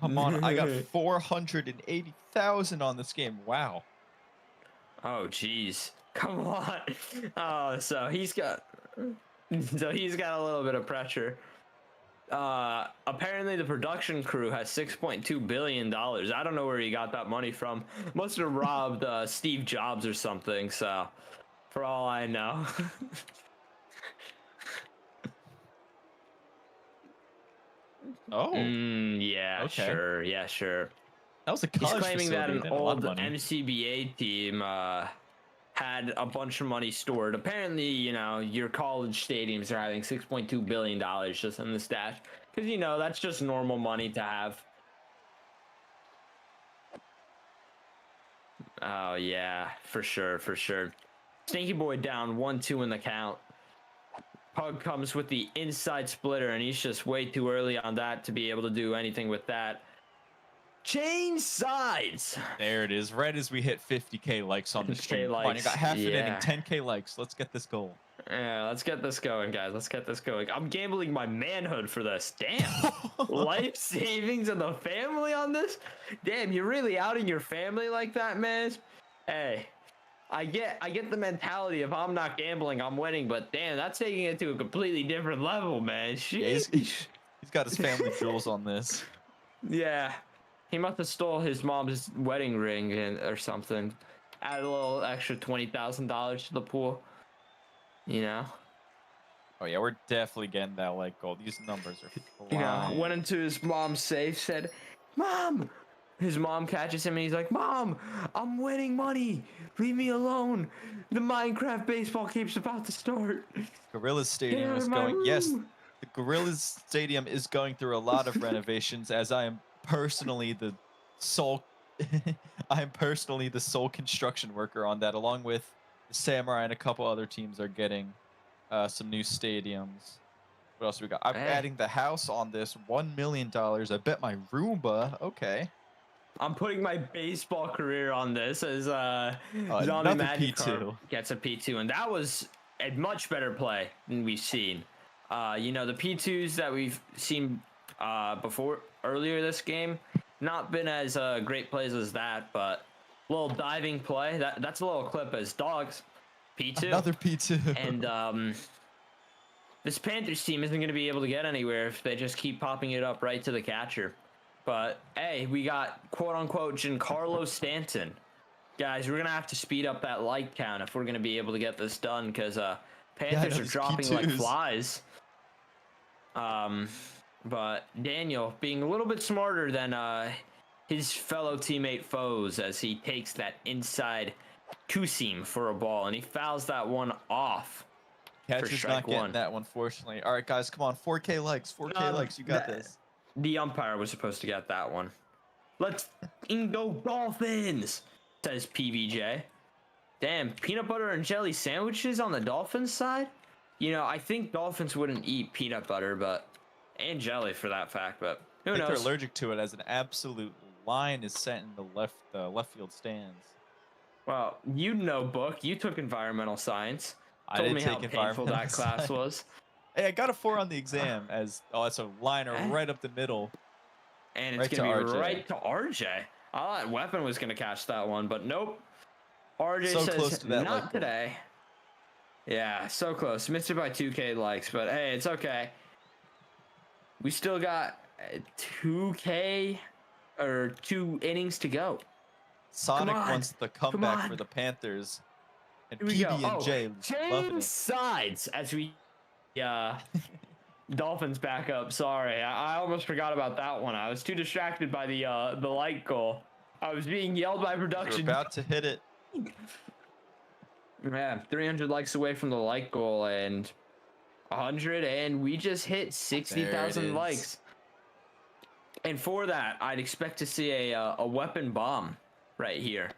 Come on, I got 480,000 on this game. Wow. Oh geez, come on. Oh, so he's got a little bit of pressure. Apparently the production crew has $6.2 billion. I don't know where he got that money from. Must have robbed Steve Jobs or something. So, for all I know. Oh. Yeah, okay. sure. Yeah, sure. That was a He's college claiming that facility, an old MCBA team had a bunch of money stored. Apparently, you know, your college stadiums are having $6.2 billion just in the stash. Because, you know, that's just normal money to have. Oh, yeah, for sure, for sure. Stinky Boy down 1-2 in the count. Pug comes with the inside splitter, and he's just way too early on that to be able to do anything with that. Change sides. There it is. Right as we hit 50K likes on the stream. Come on, you got half an inning, 10K likes. Let's get this goal. Yeah, let's get this going, guys. Let's get this going. I'm gambling my manhood for this. Damn. Life savings of the family on this? Damn, you're really outing your family like that, man? Hey, I get the mentality if I'm not gambling, I'm winning, but damn, that's taking it to a completely different level, man. Yeah, he's got his family jewels on this. Yeah. He must have stole his mom's wedding ring or something. Add a little extra $20,000 to the pool. You know, Oh yeah, we're definitely getting that like goal. These numbers are went flying. into his mom's safe, said, "Mom." His mom catches him and he's like, "Mom, I'm winning money. Leave me alone. The Minecraft baseball game's about to start. Gorillas Get Stadium out is of my going. Yes, room." the Gorillas Stadium is going through a lot of renovations. As I am personally the sole, I am personally the sole construction worker on that, along with the Samurai and a couple other teams are getting some new stadiums. What else we got? I'm Hey, adding the house on this $1 million. I bet my Roomba. Okay, I'm putting my baseball career on this as Zombie another Magikarp P2. gets a P2, and that was a much better play than we've seen. The P2s that we've seen before earlier this game, not been as great plays as that, but little diving play. That's a little clip as dogs P2, Another P2. and this Panthers team isn't going to be able to get anywhere if they just keep popping it up right to the catcher. But hey, we got quote unquote Giancarlo Stanton. Guys, we're going to have to speed up that like count if we're going to be able to get this done because Panthers are these dropping like P2s. flies. But Daniel being a little bit smarter than his fellow teammate foes as he takes that inside two seam for a ball and he fouls that one off. Catcher's strike not getting one. that one, fortunately. All right, guys, come on. 4K likes. 4K likes. You got this. The umpire was supposed to get that one. Let's go Dolphins, says PBJ. Damn, peanut butter and jelly sandwiches on the Dolphins side? I think Dolphins wouldn't eat peanut butter, and jelly for that fact, but who I think they're knows? allergic to it as an absolute line is set in the left field stands. Well, book. You took environmental science. I Told did me how take painful that environmental class science. was. Hey, I got a 4 on the exam that's a liner right up the middle. And it's Right going to be to RJ. right to RJ. I thought Weapon was going to catch that one, but nope. RJ So says, close to that not like goal. today. Yeah, so close. Missed it by 2K likes, but hey, it's okay. We still got 2K or 2 innings to go. Sonic on. wants the comeback for the Panthers. And Here we go. PB&J loving James it. Sides as we Dolphins back up. Sorry, I almost forgot about that one. I was too distracted by the light goal. I was being yelled by You're production. about to hit it. Yeah, 300 likes away from the light goal and 100, and we just hit 60,000 likes. And for that, I'd expect to see a weapon bomb right here.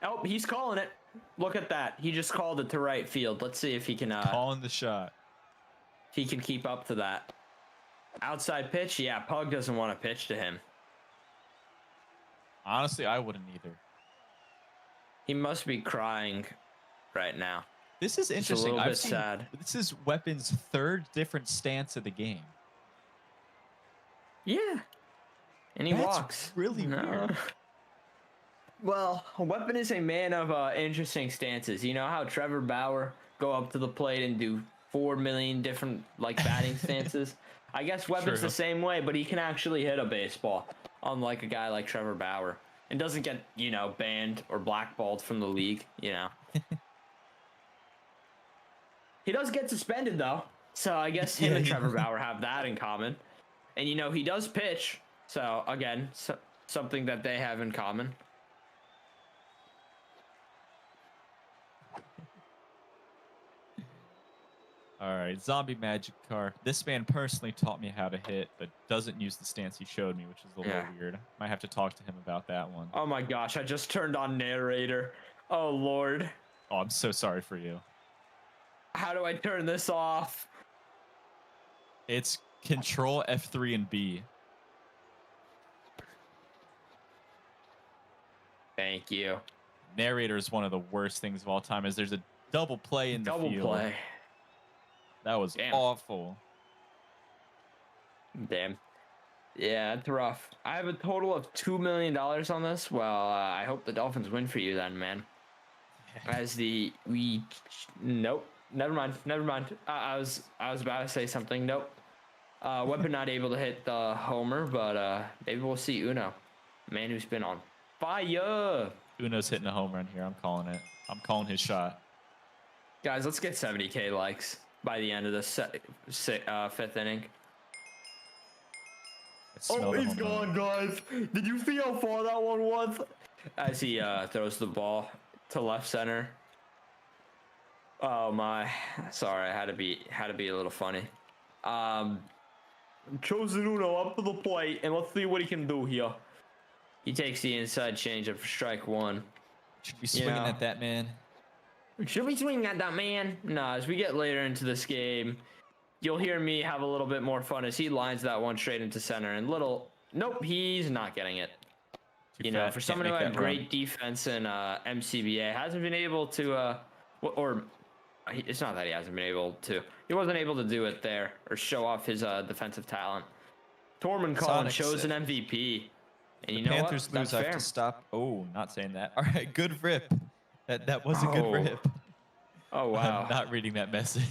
Oh, he's calling it. Look at that. He just called it to right field. Let's see if he can Calling the shot. if he can keep up to that. Outside pitch? Yeah, Pug doesn't want to pitch to him. Honestly, I wouldn't either. He must be crying right now. This is interesting. It's a little bit sad. This is Weapon's third different stance of the game. Yeah. And he walks. Really weird. Well, Weapon is a man of interesting stances. You know how Trevor Bauer go up to the plate and do 4 million different batting stances? I guess Weapon's True. the same way, but he can actually hit a baseball, unlike a guy like Trevor Bauer. And doesn't get, banned or blackballed from the league, He does get suspended, though. So I guess him and Trevor Bauer have that in common. And, he does pitch. So, again, something that they have in common. All right, Zombie Magic Car. This man personally taught me how to hit, but doesn't use the stance he showed me, which is a little weird. Might have to talk to him about that one. Oh my gosh, I just turned on narrator. Oh Lord. Oh, I'm so sorry for you. How do I turn this off? It's Control F3 and B. Thank you. Narrator is one of the worst things of all time, as there's a double play in the field. Double play. That was awful. Damn. Yeah, that's rough. I have a total of $2 million on this. Well, I hope the Dolphins win for you then, man. Nope. Never mind. I was about to say something. Nope. Weapon not able to hit the homer, but maybe we'll see Uno. Man who's been on fire. Uno's hitting a home run here. I'm calling it. I'm calling his shot. Guys, let's get 70K likes by the end of the fifth inning. Oh, he's gone, guys. Did you see how far that one was? As he throws the ball to left center. Oh my, sorry, I had to be a little funny. Chosen Uno up to the plate, and let's see what he can do here. He takes the inside changeup for strike one. Should be swinging at that man. Should we swing at that man? No, as we get later into this game, you'll hear me have a little bit more fun as he lines that one straight into center. And nope, he's not getting it. For someone who had great defense in MCBA, hasn't been able to, it's not that he hasn't been able to. He wasn't able to do it there or show off his defensive talent. Tormund Collins shows an MVP. And you know Panthers what? lose. I have to stop. Oh, not saying that. All right, good rip. That was a good rip. Oh wow! I'm not reading that message.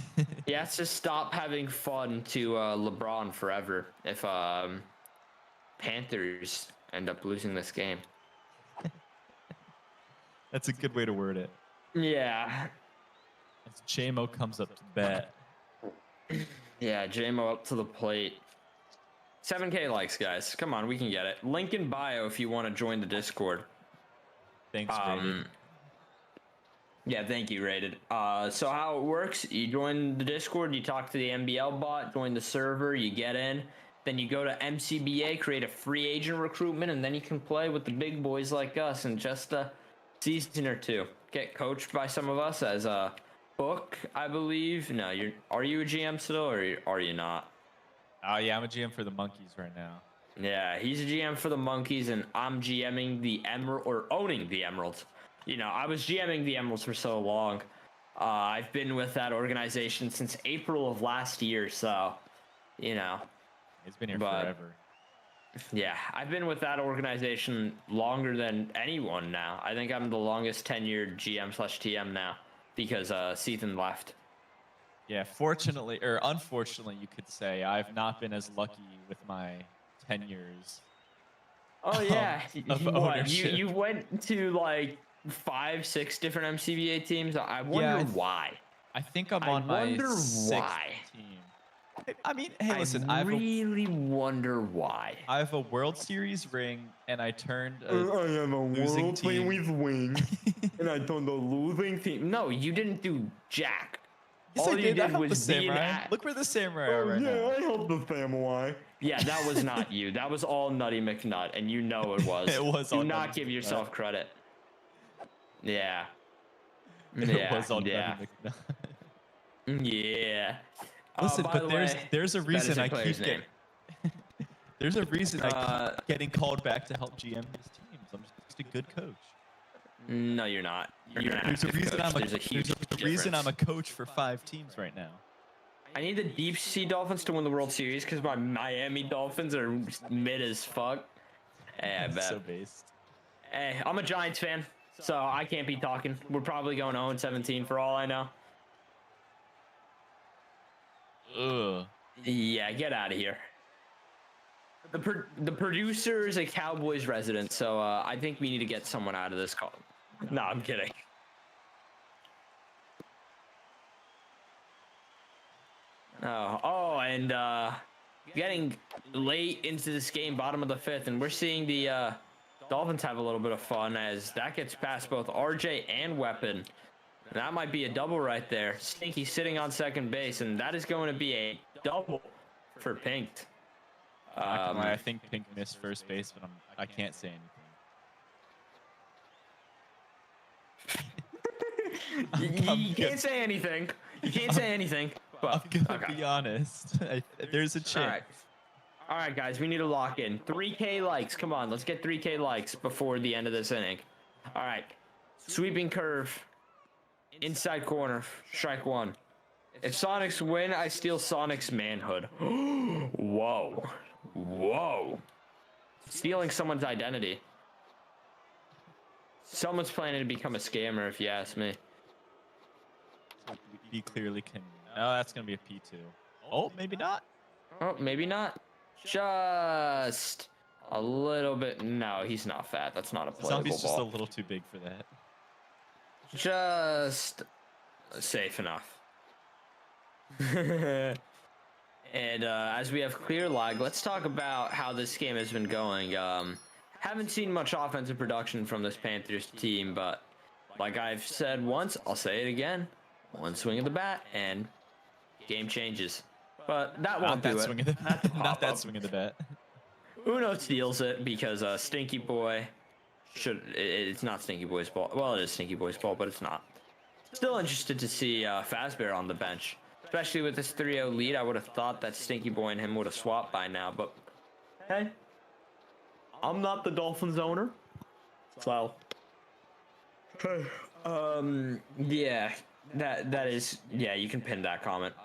He has to stop having fun to LeBron forever if Panthers end up losing this game. That's a good way to word it. Yeah. As JMO comes up to bat. Yeah, JMO up to the plate. 7K likes, guys. Come on, we can get it. Link in bio if you want to join the Discord. Thanks, Rated. Yeah, thank you, Rated. So how it works, you join the Discord, you talk to the NBL bot, join the server, you get in, then you go to MCBA, create a free agent recruitment, and then you can play with the big boys like us in just a season or two. Get coached by some of us as a Book, I believe. No, are you a GM still, or are you not? Oh yeah, I'm a GM for the Monkeys right now. Yeah, he's a GM for the Monkeys, and I'm GMing the owning the Emeralds. I was GMing the Emeralds for so long. I've been with that organization since April of last year, so, He's been here forever. Yeah, I've been with that organization longer than anyone now. I think I'm the longest tenured GM/TM now because Sethan left. Yeah, fortunately, or unfortunately, you could say, I've not been as lucky with my tenures. Oh yeah, of ownership. You went to like 5-6 different MCBA teams. I wonder why. I think I'm on my sixth team. I mean, hey, listen, I really wonder why. I have a World Series ring, and I turned a I am a losing world team. with wings, and I turned a losing team. No, you didn't do jack. Yes, All I you did. I did helped was the be samurai. Look where the samurai are right now. I helped the samurai. Yeah, that was not you. That was all Nutty McNutt, and you know it was. It was. Do not give yourself credit. Yeah. It was on Nutty McNutt. Yeah. Listen, but there's a reason I keep getting. There's a reason I keep getting called back to help GM his teams. I'm just a good coach. No, you're not. There's a reason I'm a coach for 5 teams right now. I need the deep sea Dolphins to win the World Series because my Miami Dolphins are mid as fuck. Hey, I bet. So based. Hey, I'm a Giants fan, so I can't be talking. We're probably going 0-17 for all I know. Ugh. Yeah, get out of here. The producer is a Cowboys resident, so I think we need to get someone out of this call. No, I'm kidding. And getting late into this game, bottom of the 5th, and we're seeing the Dolphins have a little bit of fun as that gets past both RJ and Weapon. And that might be a double right there. Stinky sitting on second base, and that is going to be a double for Pink. I think Pink missed first base, but I can't say anything. You can't say anything. You can't say anything. But, I'm gonna be honest. There's a chance. All right, guys, we need to lock in. 3K likes. Come on, let's get 3K likes before the end of this inning. All right. Sweeping curve. Inside corner. Strike one. If Sonics win, I steal Sonic's manhood. Whoa. Whoa. Stealing someone's identity. Someone's planning to become a scammer, if you ask me. He clearly can. No, that's going to be a P2. Oh, maybe not. Oh, maybe not. Just a little bit. No, he's not fat. That's not a playable Zombie's just ball. a little too big for that. Just Safe enough. And as we have clear lag, let's talk about how this game has been going. Haven't seen much offensive production from this Panthers team, but like I've said once, I'll say it again. One swing of the bat and game changes. But that won't do it. Swing of the, That's a not that pop-up. swing of the bat. Uno steals it because Stinky Boy it's not Stinky Boy's ball. Well, it is Stinky Boy's ball, but it's not. Still interested to see Fazbear on the bench. Especially with this 3-0 lead, I would have thought that Stinky Boy and him would have swapped by now, but hey, I'm not the Dolphins owner, so yeah, that is, yeah, you can pin that comment.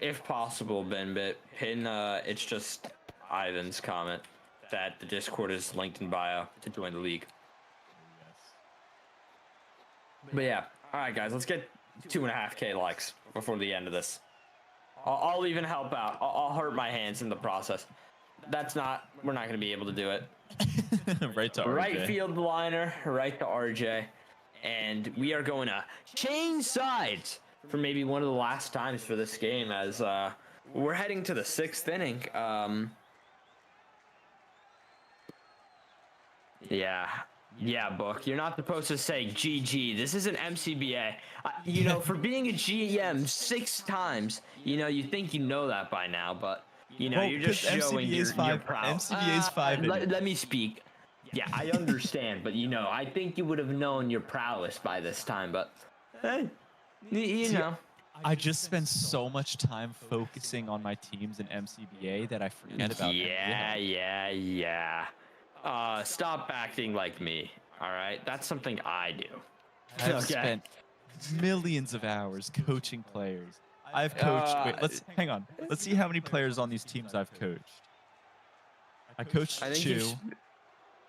If possible, Benbit, pin it's just Ivan's comment that the Discord is linked in bio to join the league. But yeah, all right, guys, let's get 2.5K likes before the end of this. I'll even help out. I'll hurt my hands in the process. We're not going to be able to do it. Right to RJ. Right field liner, right to RJ. And we are going to change sides for maybe one of the last times for this game as we're heading to the 6th inning. Yeah, Book. You're not supposed to say GG. This is an MCBA. You know, for being a GM 6 times, you know, you think you know that by now, but, you know, you're just showing you're proud. MCBA's 5 let me speak. Yeah, I understand, but, you know, I think you would have known your prowess by this time, but, hey, you know. I just spend so much time focusing on my teams in MCBA that I forget about MCBA. Yeah. Stop acting like me. All right, that's something I do. I've spent millions of hours coaching players. I've coached. Wait, hang on. Let's see how many players on these teams I've coached. I coached Chu.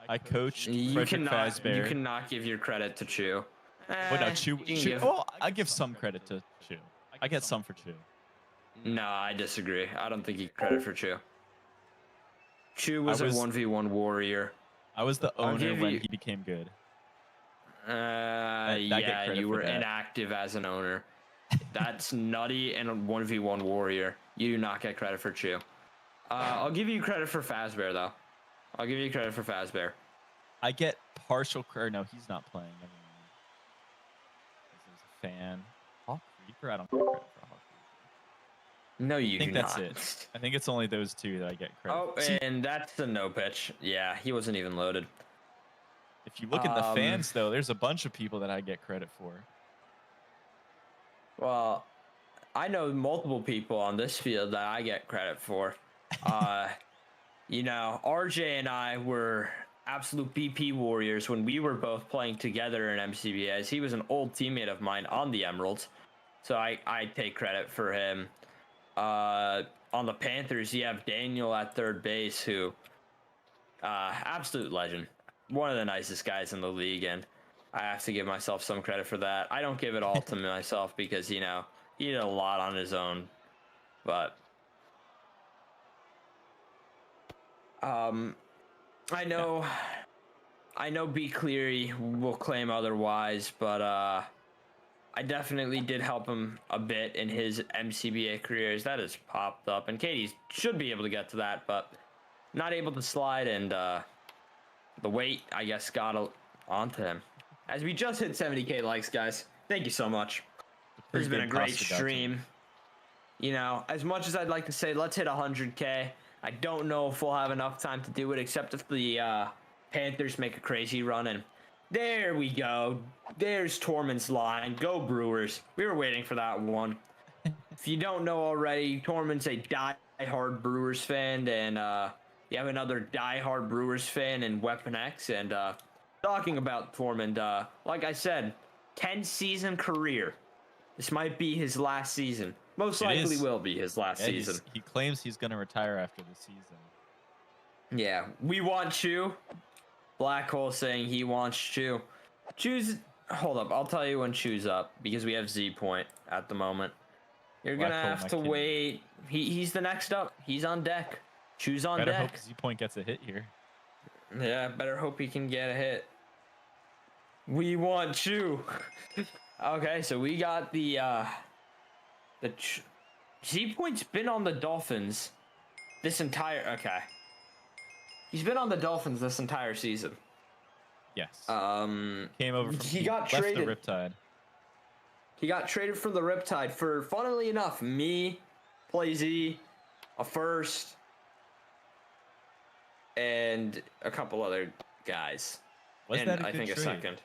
I coached Frederick Fazbear. You cannot give your credit to Chu. Oh no, Chu. Oh, I give some credit to Chu. I get some for Chu. No, I disagree. I don't think you get credit for Chu. Chu was a 1v1 warrior. I was the owner when he became good. Yeah, you were inactive as an owner. That's nutty and a 1v1 warrior. You do not get credit for Chu. I'll give you credit for Fazbear, though. I'll give you credit for Fazbear. I get partial credit. No, he's not playing. He's a fan. Hawk Reaper? I don't get credit for Hawk Reaper. No, you do not. I think that's it. I think it's only those 2 that I get credit for. Oh, and that's the no pitch. Yeah, he wasn't even loaded. If you look at the fans, though, there's a bunch of people that I get credit for. Well, I know multiple people on this field that I get credit for. You know, RJ and I were absolute BP warriors when we were both playing together in MCBAs. He was an old teammate of mine on the Emeralds, so I take credit for him. On the Panthers, you have Daniel at third base, who absolute legend, one of the nicest guys in the league, and I have to give myself some credit for that. I don't give it all to myself because, you know, he did a lot on his own, but I know B Cleary will claim otherwise, but I definitely did help him a bit in his MCBA careers. That has popped up, and Katie should be able to get to that, but not able to slide, and the weight, I guess, got onto him. As we just hit 70K likes, guys. Thank you so much. This has been a great stream. You know, as much as I'd like to say, let's hit 100K, I don't know if we'll have enough time to do it, except if the Panthers make a crazy run, and there we go. There's Tormund's line. Go Brewers. We were waiting for that one. If you don't know already, Tormund's a die-hard Brewers fan, and you have another die-hard Brewers fan in Weapon X. And talking about Tormund, like I said, 10-season career. This might be his last season. Most likely will be his last season. He claims he's going to retire after the season. Yeah, we want Chu. Black Hole saying he wants Chu. Hold up, I'll tell you when Chu's up, because we have Z Point at the moment. You're going to have to wait. He's the next up. He's on deck. Chu's on deck. Better hope Z Point gets a hit here. Yeah, better hope he can get a hit. We want Chu. Okay, so we got the Z-Point's been on the Dolphins this entire. Okay, he's been on the Dolphins this entire season. Yes. Um, Came over from he got left traded. the Riptide. He got traded from the Riptide for, funnily enough, me, Plazy, a first, and a couple other guys. Was and that a I good think trade? a second.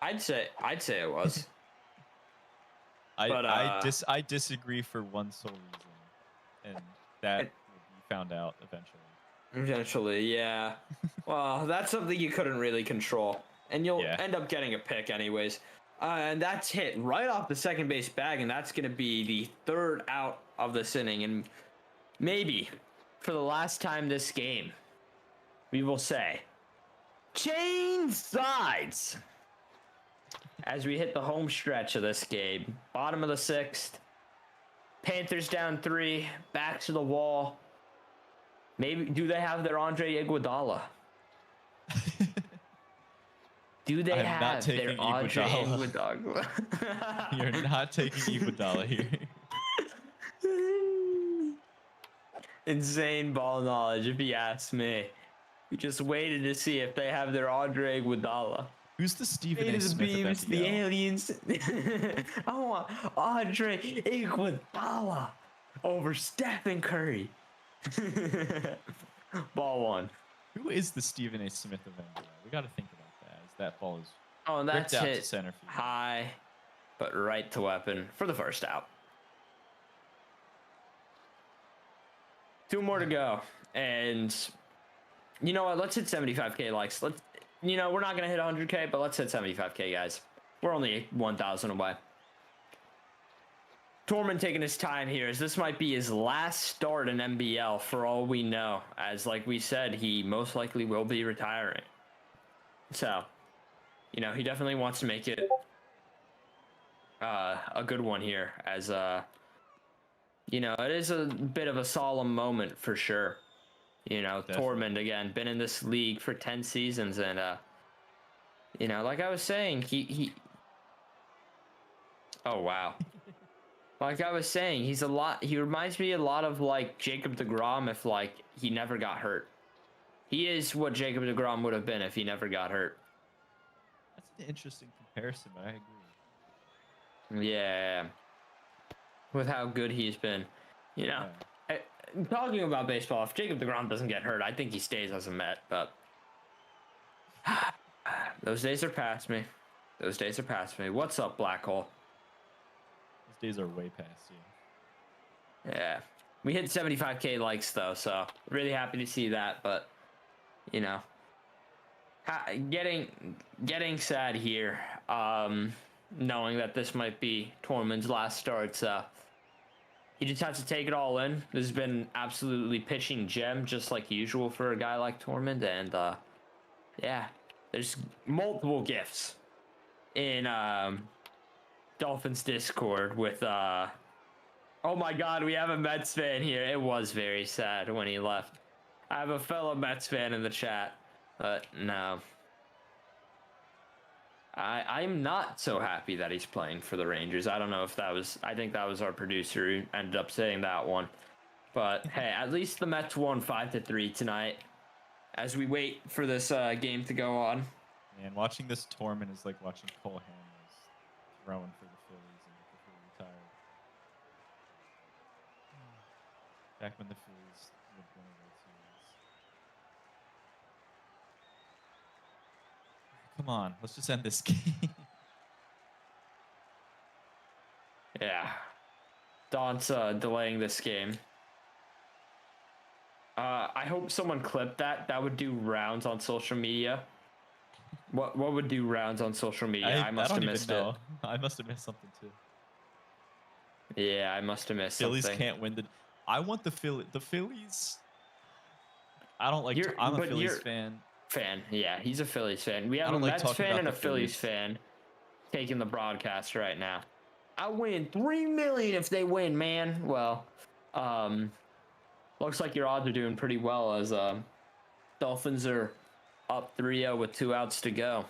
I'd say it was. I disagree for one sole reason, and that will be found out eventually. Eventually, yeah. Well, that's something you couldn't really control, and you'll Yeah. end up getting a pick anyways. And that's hit right off the second base bag, and that's going to be the third out of this inning, and maybe for the last time this game, we will say, change sides as we hit the home stretch of this game. Bottom of the sixth, Panthers down 3, back to the wall. Maybe do they have their Andre Iguodala? Do they have their Andre Iguodala? You're not taking Iguodala here. Insane ball knowledge, if you ask me. We just waited to see if they have their Andre Iguodala. Who's the Stephen Hey, A. the Smith beams, of the NBL? aliens. I want Andre Iguodala over Stephen Curry. Ball one. Who is the Stephen A. Smith of NBL? We got to think about that. As that ball is Oh, and that's ripped out to hit center field. high, but right to weapon for the first out. 2 more to go, and you know what? Let's hit 75K likes. Let's. You know, we're not gonna hit 100K, but let's hit 75K, guys. We're only 1,000 away. Tormund taking his time here, as this might be his last start in NBL for all we know. As like we said, he most likely will be retiring. So, you know, he definitely wants to make it a good one here, as you know, it is a bit of a solemn moment for sure. You know, Definitely. Tormund, again, been in this league for 10 seasons, and you know, like I was saying, he oh wow. Like I was saying, he reminds me a lot of like Jacob deGrom if like he never got hurt. He is what Jacob deGrom would have been if he never got hurt. That's an interesting comparison, but I agree. Yeah. With how good he's been. You know, talking about baseball, if Jacob deGrom doesn't get hurt, I think he stays as a Met, but those days are past me. Those days are past me. What's up, Black Hole? Those days are way past you. Yeah. We hit 75K likes, though, so really happy to see that, but, you know, getting sad here, knowing that this might be Tormund's last start, so he just has to take it all in. This has been absolutely pitching gem, just like usual for a guy like Tormund, and, yeah, there's multiple gifts in, Dolphins Discord with oh my god, we have a Mets fan here. It was very sad when he left. I have a fellow Mets fan in the chat, but no. I'm not so happy that he's playing for the Rangers. I don't know if that was, I think that was our producer who ended up saying that one. But hey, at least the Mets won 5-3 tonight as we wait for this game to go on. And watching this Tormund is like watching Cole Hamels throwing for the Phillies and before he retired. Back when the Phillies would win a World Series. Come on, let's just end this game. Yeah. Don's delaying this game. I hope someone clipped that. That would do rounds on social media. What would do rounds on social media? I must have missed it. I must have missed something too. Yeah, I must have missed Phillies something. can't win the. I want the Phillies. I don't like. I'm a Phillies fan. Yeah, he's a Phillies fan. We have a Mets fan and a Phillies fan taking the broadcast right now. I win $3 million if they win, man. Well, looks like your odds are doing pretty well as Dolphins are up 3-0 with 2 outs to go.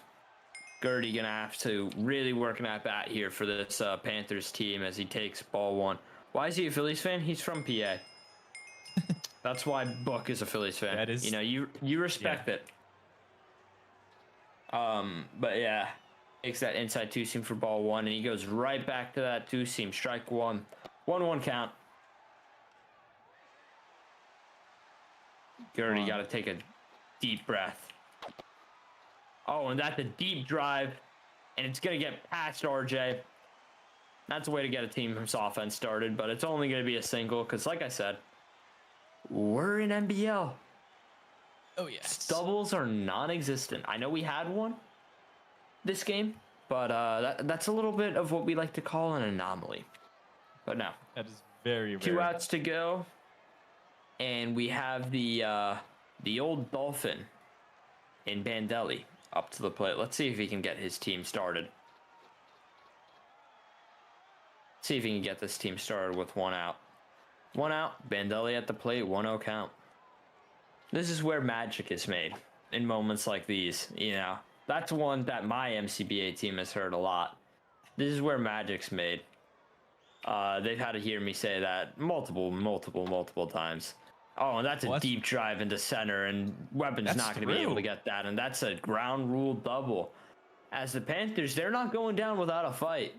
Gertie gonna have to really work an at bat here for this Panthers team as he takes ball one. Why is he a Phillies fan? He's from PA. That's why Buck is a Phillies fan. That is, you know, you respect it. But yeah, takes that inside two seam for ball one, and he goes right back to that two seam. Strike one. 1-1 count. Gertie got to take a deep breath. Oh, and that's a deep drive, and it's going to get past RJ. That's a way to get a team's offense started, but it's only going to be a single because, like I said, we're in NBL. oh yes. Doubles are non-existent. I know we had one this game, but that's a little bit of what we like to call an anomaly. But no. That is very rare. 2 outs to go, and we have the old Dolphin in Bandelli up to the plate. Let's see if he can get his team started. See if he can get this team started with 1 out. 1 out, Bandelli at the plate, 1-0 count. This is where magic is made in moments like these, you know. That's one that my MCBA team has heard a lot. This is where magic's made. They've had to hear me say that multiple times. Oh, and that's a deep drive into center, and Weapon's not going to be able to get that, and that's a ground rule double. As the Panthers, they're not going down without a fight.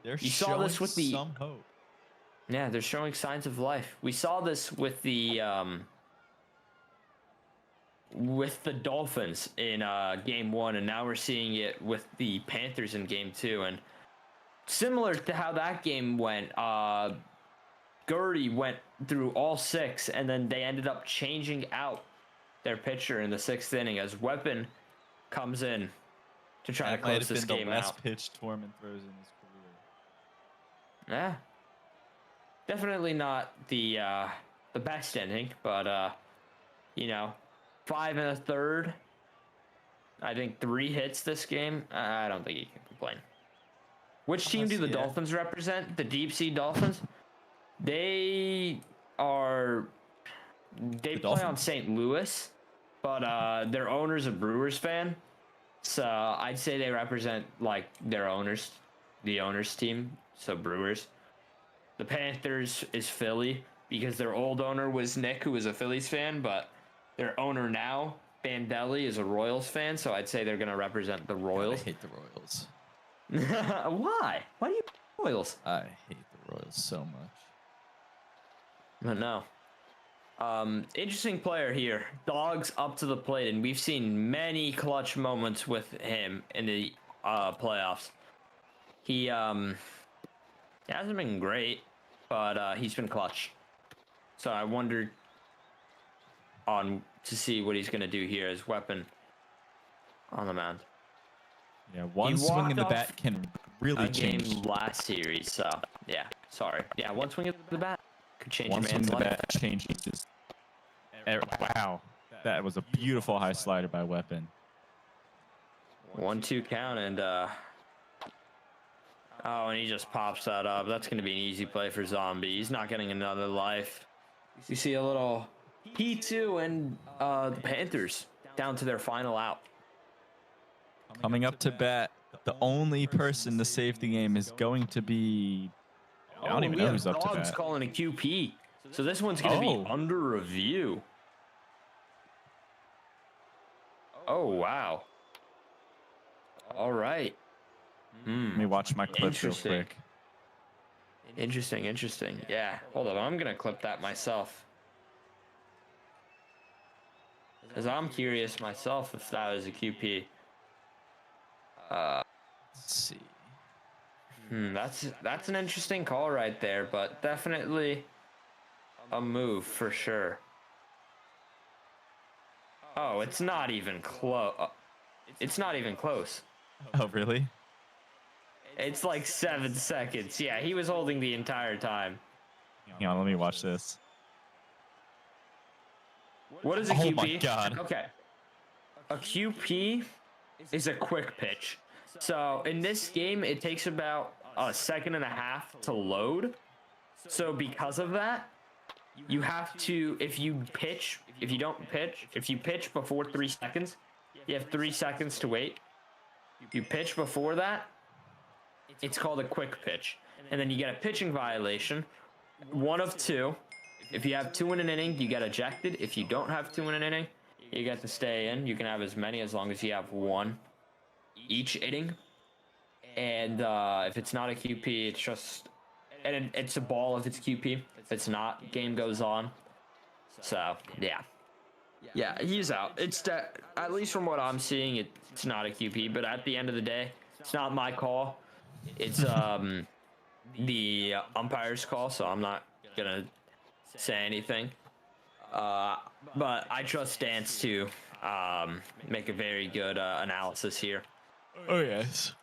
You saw this with the some hope. Yeah, they're showing signs of life. We saw this with the Dolphins in game 1, and now we're seeing it with the Panthers in game 2. And similar to how that game went, Gertie went through all 6, and then they ended up changing out their pitcher in the 6th inning as Weapon comes in to try to close this game out. That might have been the last pitch Tormund throws in his career. Yeah. Definitely not the best inning, but you know, 5 1/3. I think 3 hits this game. I don't think he can complain. Which team do the Dolphins represent? The deep sea Dolphins? They play on St. Louis, but their owner's a Brewers fan. So I'd say they represent like their owners, the owner's team, so Brewers. The Panthers is Philly because their old owner was Nick, who was a Phillies fan, but their owner now, Bandelli, is a Royals fan, so I'd say they're going to represent the Royals. I hate the Royals. Why? Why do you hate the Royals? I hate the Royals so much. But no. Interesting player here. Dogs up to the plate, and we've seen many clutch moments with him in the playoffs. He hasn't been great, but he's been clutch. So I wondered to see what he's going to do here as Weapon on the mound. Yeah, one swing in the bat can really change. Game last series, so yeah, sorry. Yeah, one swing of the bat could change one a man's swing life. the bat changes. Wow, that was a beautiful high slider by Weapon. 1-2 count, and and he just pops that up. That's going to be an easy play for Zombie. He's not getting another life. You see a little P2 and the Panthers down to their final out. Coming up to bat, the only person to save the game is going to be... I don't even know who's up to bat. Dogs calling a QP. So this one's going to be under review. Oh, wow. All right. Let me watch my clip real quick. Interesting. Yeah. Hold on. I'm going to clip that myself. Because I'm curious myself if that was a QP. Let's see. That's an interesting call right there, but definitely a move for sure. Oh, it's not even close. It's not even close. Oh, really? It's like 7 seconds. Yeah, he was holding the entire time. Hang on, let me watch this. What is a QP? Oh my God. Okay. A QP is a quick pitch. So in this game, it takes about a second and a half to load. So because of that, you have to, if you pitch before 3 seconds, you have 3 seconds to wait. You pitch before that, it's called a quick pitch. And then you get a pitching violation, 1 of 2. If you have 2 in an inning, you get ejected. If you don't have 2 in an inning, you get to stay in. You can have as many as long as you have 1 each inning. And if it's not a QP, it's just... And it's a ball if it's QP. If it's not, game goes on. So, yeah. Yeah, he's out. It's at least from what I'm seeing, it's not a QP. But at the end of the day, it's not my call. It's the umpire's call, so I'm not gonna say anything. But I trust Stance to make a very good analysis here. Oh yes.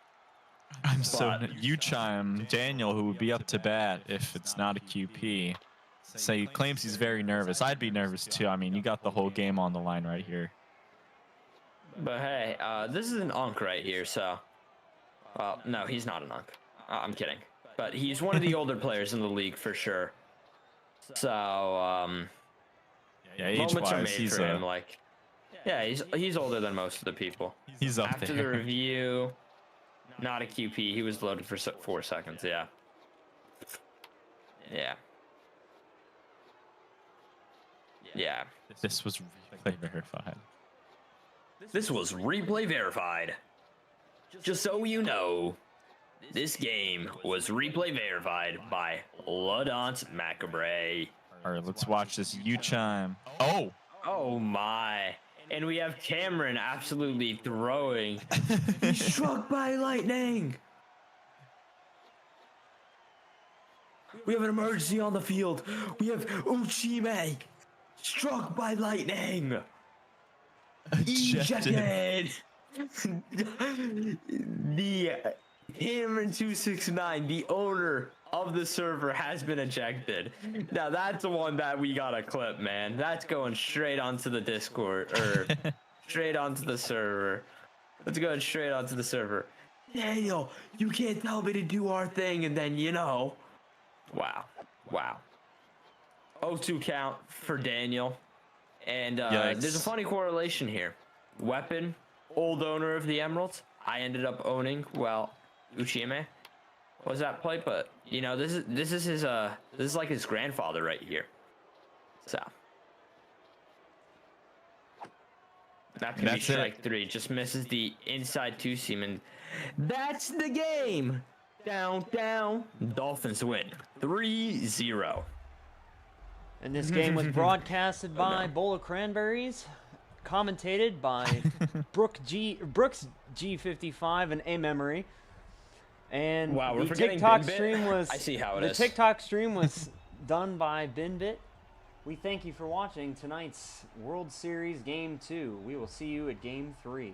I'm so you chime Daniel, who would be up to bat if it's not a QP. Say he claims he's very nervous. I'd be nervous too. I mean, you got the whole game on the line right here. But hey, this is an unk right here, so. Well, no, he's not an unk. I'm kidding. But he's one of the older players in the league for sure. So, yeah, moments are age-wise, made he's for him. Like, yeah, he's older than most of the people. He's up After there. the review, not a QP. He was loaded for 4 seconds. Yeah. Yeah. Yeah. This was replay verified. This was replay verified. Just so you know, this game was replay verified by Ladont Macabre. All right, let's watch this U-chime. Oh! Oh my. And we have Cameron absolutely throwing. He's struck by lightning. We have an emergency on the field. We have Uchime struck by lightning. Ejected. The Cameron 269, the owner of the server, has been ejected. Now that's the one that we got a clip, man. That's going straight onto the Discord or straight onto the server. Let's go straight onto the server. Daniel, you can't tell me to do our thing and then wow. 0-2 count for Daniel. And there's a funny correlation here. Weapon, old owner of the Emeralds. I ended up owning, well, Uchime was that play, but this is like his grandfather right here. So that could be strike 3. Just misses the inside 2 seam, and that's the game. Down. Dolphins win 3-0. And this game was broadcasted by Bowl of Cranberries, commentated by Brooks G55 and A Memory. And wow, we're the forgetting TikTok Binbit. stream was I see how it the is. TikTok stream was done by Binbit. We thank you for watching tonight's World Series Game 2. We will see you at Game 3.